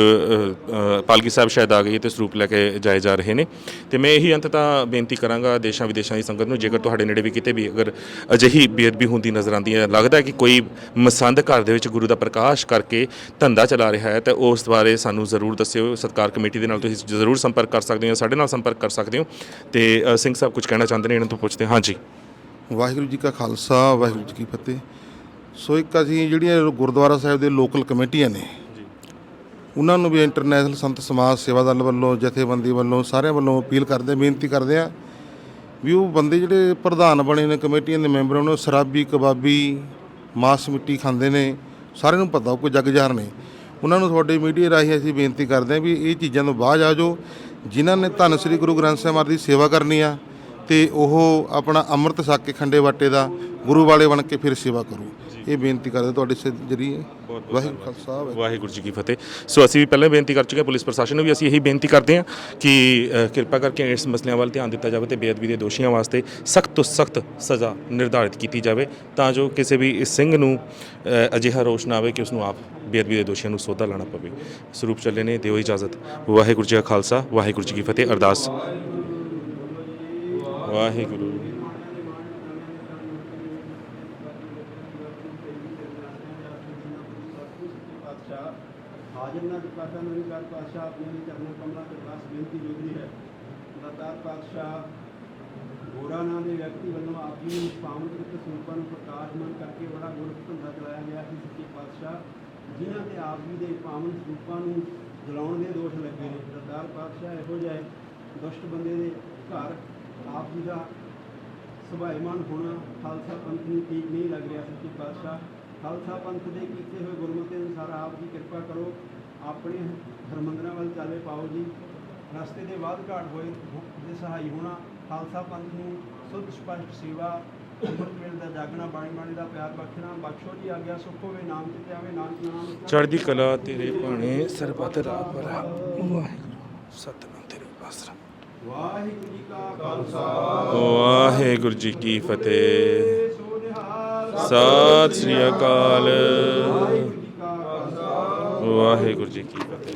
ਪਾਲਕੀ ਸਾਹਿਬ ਸ਼ਾਇਦ ਆ ਗਈ ਤੇ ਸਰੂਪ ਲੈ ਕੇ ਜਾਏ ਜਾ ਰਹੇ ਨੇ। ਤੇ ਮੈਂ ਇਹੀ ਅੰਤਤಃ ਬੇਨਤੀ ਕਰਾਂਗਾ ਦੇਸ਼ਾਂ ਵਿਦੇਸ਼ਾਂ ਦੀ ਸੰਗਤ ਨੂੰ, ਜੇਕਰ ਤੁਹਾਡੇ ਨੇੜੇ ਵੀ ਕਿਤੇ ਵੀ ਅਗਰ ਅਜਿਹੀ ਬੇਅਦਬੀ ਹੁੰਦੀ ਨਜ਼ਰ ਆਉਂਦੀ ਹੈ, ਲੱਗਦਾ ਕਿ ਕੋਈ ਮਸੰਦ ਘਰ ਦੇ ਵਿੱਚ ਗੁਰੂ ਦਾ ਪ੍ਰਕਾਸ਼ ਕਰਕੇ ਧੰਦਾ ਚਲਾ ਰਿਹਾ ਹੈ, ਤਾਂ ਉਸ ਬਾਰੇ ਸਾਨੂੰ ਜ਼ਰੂਰ ਦੱਸਿਓ। ਸਤਿਕਾਰ ਕਮੇਟੀ ਦੇ ਨਾਲ ਤੁਸੀਂ ਜ਼ਰੂਰ ਸੰਪਰਕ ਕਰ ਸਕਦੇ ਹੋ, ਸਾਡੇ ਨਾਲ ਸੰਪਰਕ ਕਰ ਸਕਦੇ ਹੋ। ਤੇ ਸਿੰਘ ਸਾਹਿਬ ਕੁਝ ਕਹਿਣਾ ਚਾਹੁੰਦੇ ਨੇ, ਇਹਨਾਂ ਤੋਂ ਪੁੱਛਦੇ ਹਾਂ। ਹਾਂਜੀ, ਵਾਹਿਗੁਰੂ ਜੀ ਕਾ ਖਾਲਸਾ, ਵਾਹਿਗੁਰੂ ਜੀ ਕੀ ਫਤਿਹ। ਸੋ ਇੱਕ ਅਸੀਂ ਜਿਹੜੀਆਂ ਗੁਰਦੁਆਰਾ ਸਾਹਿਬ ਦੇ ਲੋਕਲ ਕਮੇਟੀਆਂ ਨੇ ਉਹਨਾਂ ਨੂੰ ਵੀ ਇੰਟਰਨੈਸ਼ਨਲ ਸੰਤ ਸਮਾਜ ਸੇਵਾ ਦਲ ਵੱਲੋਂ, ਜਥੇਬੰਦੀ ਵੱਲੋਂ, ਸਾਰਿਆਂ ਵੱਲੋਂ ਅਪੀਲ ਕਰਦੇ, ਬੇਨਤੀ ਕਰਦੇ ਆ ਵੀ ਉਹ ਬੰਦੇ ਜਿਹੜੇ ਪ੍ਰਧਾਨ ਬਣੇ ਨੇ ਕਮੇਟੀਆਂ ਦੇ ਮੈਂਬਰ, ਉਹਨਾਂ ਨੂੰ ਸ਼ਰਾਬੀ, ਕਬਾਬੀ, ਮਾਸ ਮਿੱਟੀ ਖਾਂਦੇ ਨੇ, ਸਾਰਿਆਂ ਨੂੰ ਪਤਾ, ਕੋਈ ਜੱਗ ਜ਼ਾਹਰ ਨੇ। ਉਹਨਾਂ ਨੂੰ ਤੁਹਾਡੇ ਮੀਡੀਆ ਰਾਹੀਂ ਅਸੀਂ ਬੇਨਤੀ ਕਰਦੇ ਹਾਂ ਵੀ ਇਹ ਚੀਜ਼ਾਂ ਤੋਂ ਬਾਹਰ ਆ ਜਾਓ। ਜਿਨ੍ਹਾਂ ਨੇ ਧੰਨ ਸ੍ਰੀ ਗੁਰੂ ਗ੍ਰੰਥ ਸਾਹਿਬ ਮਹਾਰਾਜ ਦੀ ਸੇਵਾ ਕਰਨੀ ਆ ਤੇ ਉਹ ਆਪਣਾ ਅੰਮ੍ਰਿਤ ਛਕ ਕੇ ਖੰਡੇ ਬਾਟੇ ਦਾ ਗੁਰੂ ਵਾਲੇ ਬਣ ਕੇ ਫਿਰ ਸੇਵਾ ਕਰੂ। ਇਹ ਬੇਨਤੀ ਕਰਦੇ ਤੁਹਾਡੇ ਜਰੀਏ। ਵਾਹਿਗੁਰੂ ਖਾਲਸਾ, ਵਾਹਿਗੁਰੂ ਜੀ ਕੀ ਫਤਿਹ। ਸੋ ਅਸੀਂ ਵੀ ਪਹਿਲਾਂ ਬੇਨਤੀ ਕਰ ਚੁੱਕੇ ਹਾਂ, ਪੁਲਿਸ ਪ੍ਰਸ਼ਾਸਨ ਨੂੰ ਵੀ ਅਸੀਂ ਇਹੀ ਬੇਨਤੀ ਕਰਦੇ ਹਾਂ ਕਿ ਕਿਰਪਾ ਕਰਕੇ ਇਸ ਮਸਲਿਆਂ ਵੱਲ ਧਿਆਨ ਦਿੱਤਾ ਜਾਵੇ ਤੇ ਬੇਅਦਬੀ ਦੇ ਦੋਸ਼ੀਆਂ ਵਾਸਤੇ ਸਖਤ ਤੋਂ ਸਖਤ ਸਜ਼ਾ ਨਿਰਧਾਰਿਤ ਕੀਤੀ ਜਾਵੇ, ਤਾਂ ਜੋ ਕਿਸੇ ਵੀ ਸਿੰਘ ਨੂੰ ਅਜਿਹਾ ਰੋਸ਼ ਨਾ ਆਵੇ ਕਿ ਉਸ ਨੂੰ ਆਪ ਬੇਅਦਬੀ ਦੇ ਦੋਸ਼ੀਆਂ ਨੂੰ ਸੋਧਾ ਲਾਣਾ ਪਵੇ। ਸਰੂਪ ਚੱਲੇ ਨੇ, ਦਿਓ ਇਜਾਜ਼ਤ। ਵਾਹਿਗੁਰੂ ਜੀ ਕਾ ਖਾਲਸਾ, ਵਾਹਿਗੁਰੂ ਜੀ ਕੀ ਫਤਿਹ। ਅਰਦਾਸ। ਵਾਹਿਗੁਰੂ। ਹਾਜ਼ਰ ਨਾ ਪਾਤਸ਼ਾਹ ਨਿਰੰਕਾਰ ਪਾਤਸ਼ਾਹ ਆਪਣੇ ਚਰਨੋਂ ਕਮਲਾਂ ਤੇ ਅਰਦਾਸ ਬੇਨਤੀ ਜੋਗਦੀ ਹੈ। ਦਾਤਾਰ ਪਾਤਸ਼ਾਹ ਗੋਰਾ ਨਾਂ ਦੇ ਵਿਅਕਤੀ ਵੱਲੋਂ ਆਪ ਜੀ ਨੂੰ ਪਾਵਨ ਪਵਿੱਤਰ ਸਰੂਪਾਂ ਨੂੰ ਪ੍ਰਕਾਸ਼ਮਾਨ ਕਰਕੇ ਬੜਾ ਗੁਰਮਤਿ ਧੰਦਾ ਚਲਾਇਆ ਗਿਆ ਸੀ। ਸੱਚੇ ਪਾਤਸ਼ਾਹ ਜਿਨ੍ਹਾਂ ਤੇ ਆਪ ਜੀ ਦੇ ਪਾਵਨ ਸਰੂਪਾਂ ਨੂੰ ਜਲਾਉਣ ਦੇ ਦੋਸ਼ ਲੱਗੇ ਨੇ, ਦਾਤਾਰ ਪਾਤਸ਼ਾਹ ਇਹੋ ਜਿਹੇ ਦੁਸ਼ਟ ਬੰਦੇ ਦੇ ਘਰ ਆਪ ਜੀ ਦਾ ਸੁਭਾਏਮਾਨ ਹੋਣਾ ਖਾਲਸਾ ਪੰਥ ਨੂੰ ਠੀਕ ਨਹੀਂ ਲੱਗ ਰਿਹਾ। ਸੱਚੇ ਪਾਤਸ਼ਾਹ ਖਾਲਸਾ ਪੰਥ ਦੇ ਕੀਤੇ ਹੋਏ ਗੁਰਮਤਿ ਅਨੁਸਾਰ ਆਪ ਜੀ ਕਿਰਪਾ ਕਰੋ, ਆਪਣੇ ਹਰਮੰਦਰਾਂ ਵੱਲ ਚਾਲੇ ਪਾਓ ਜੀ। ਰਸਤੇ ਦੇ ਬਾਅਦ ਘਾਟ ਹੋਏ ਦੇ ਸਹਾਈ ਹੋਣਾ, ਖਾਲਸਾ ਪੰਥ ਨੂੰ ਸੁੱਧ ਸਪਸ਼ਟ ਸੇਵਾ, ਅੰਮ੍ਰਿਤ ਵੇਲੇ ਦਾ ਜਾਗਣਾ, ਬਾਣੀ ਦਾ ਪਿਆਰ ਬਖਸ਼ਣਾ। ਬਖਸ਼ੋ ਜੀ ਆਗਿਆ ਸੁਖ ਹੋਵੇ, ਨਾਮ ਚਿਤੇ ਆਵੇ, ਨਾਨਕ ਨਾਮ ਚੜ੍ਹਦੀ ਕਲਾ ਤੇਰੇ ਭਾਣੇ, ਸਰਬੱਤ ਰਾਹ ਭਰਾ। ਵਾਹਿਗੁਰੂ ਸਤਿਨਾਮ ਤੇਰੇ ਆਸਰਾ। ਵਾਹਿਗੁਰੂ ਜੀ ਕਾ ਖਾਲਸਾ, ਵਾਹਿਗੁਰੂ ਜੀ ਕੀ ਫਤਿਹ। ਸਤਿ ਸ੍ਰੀ ਅਕਾਲ। ਵਾਹਿਗੁਰੂ ਜੀ ਕੀ ਫਤਿਹ।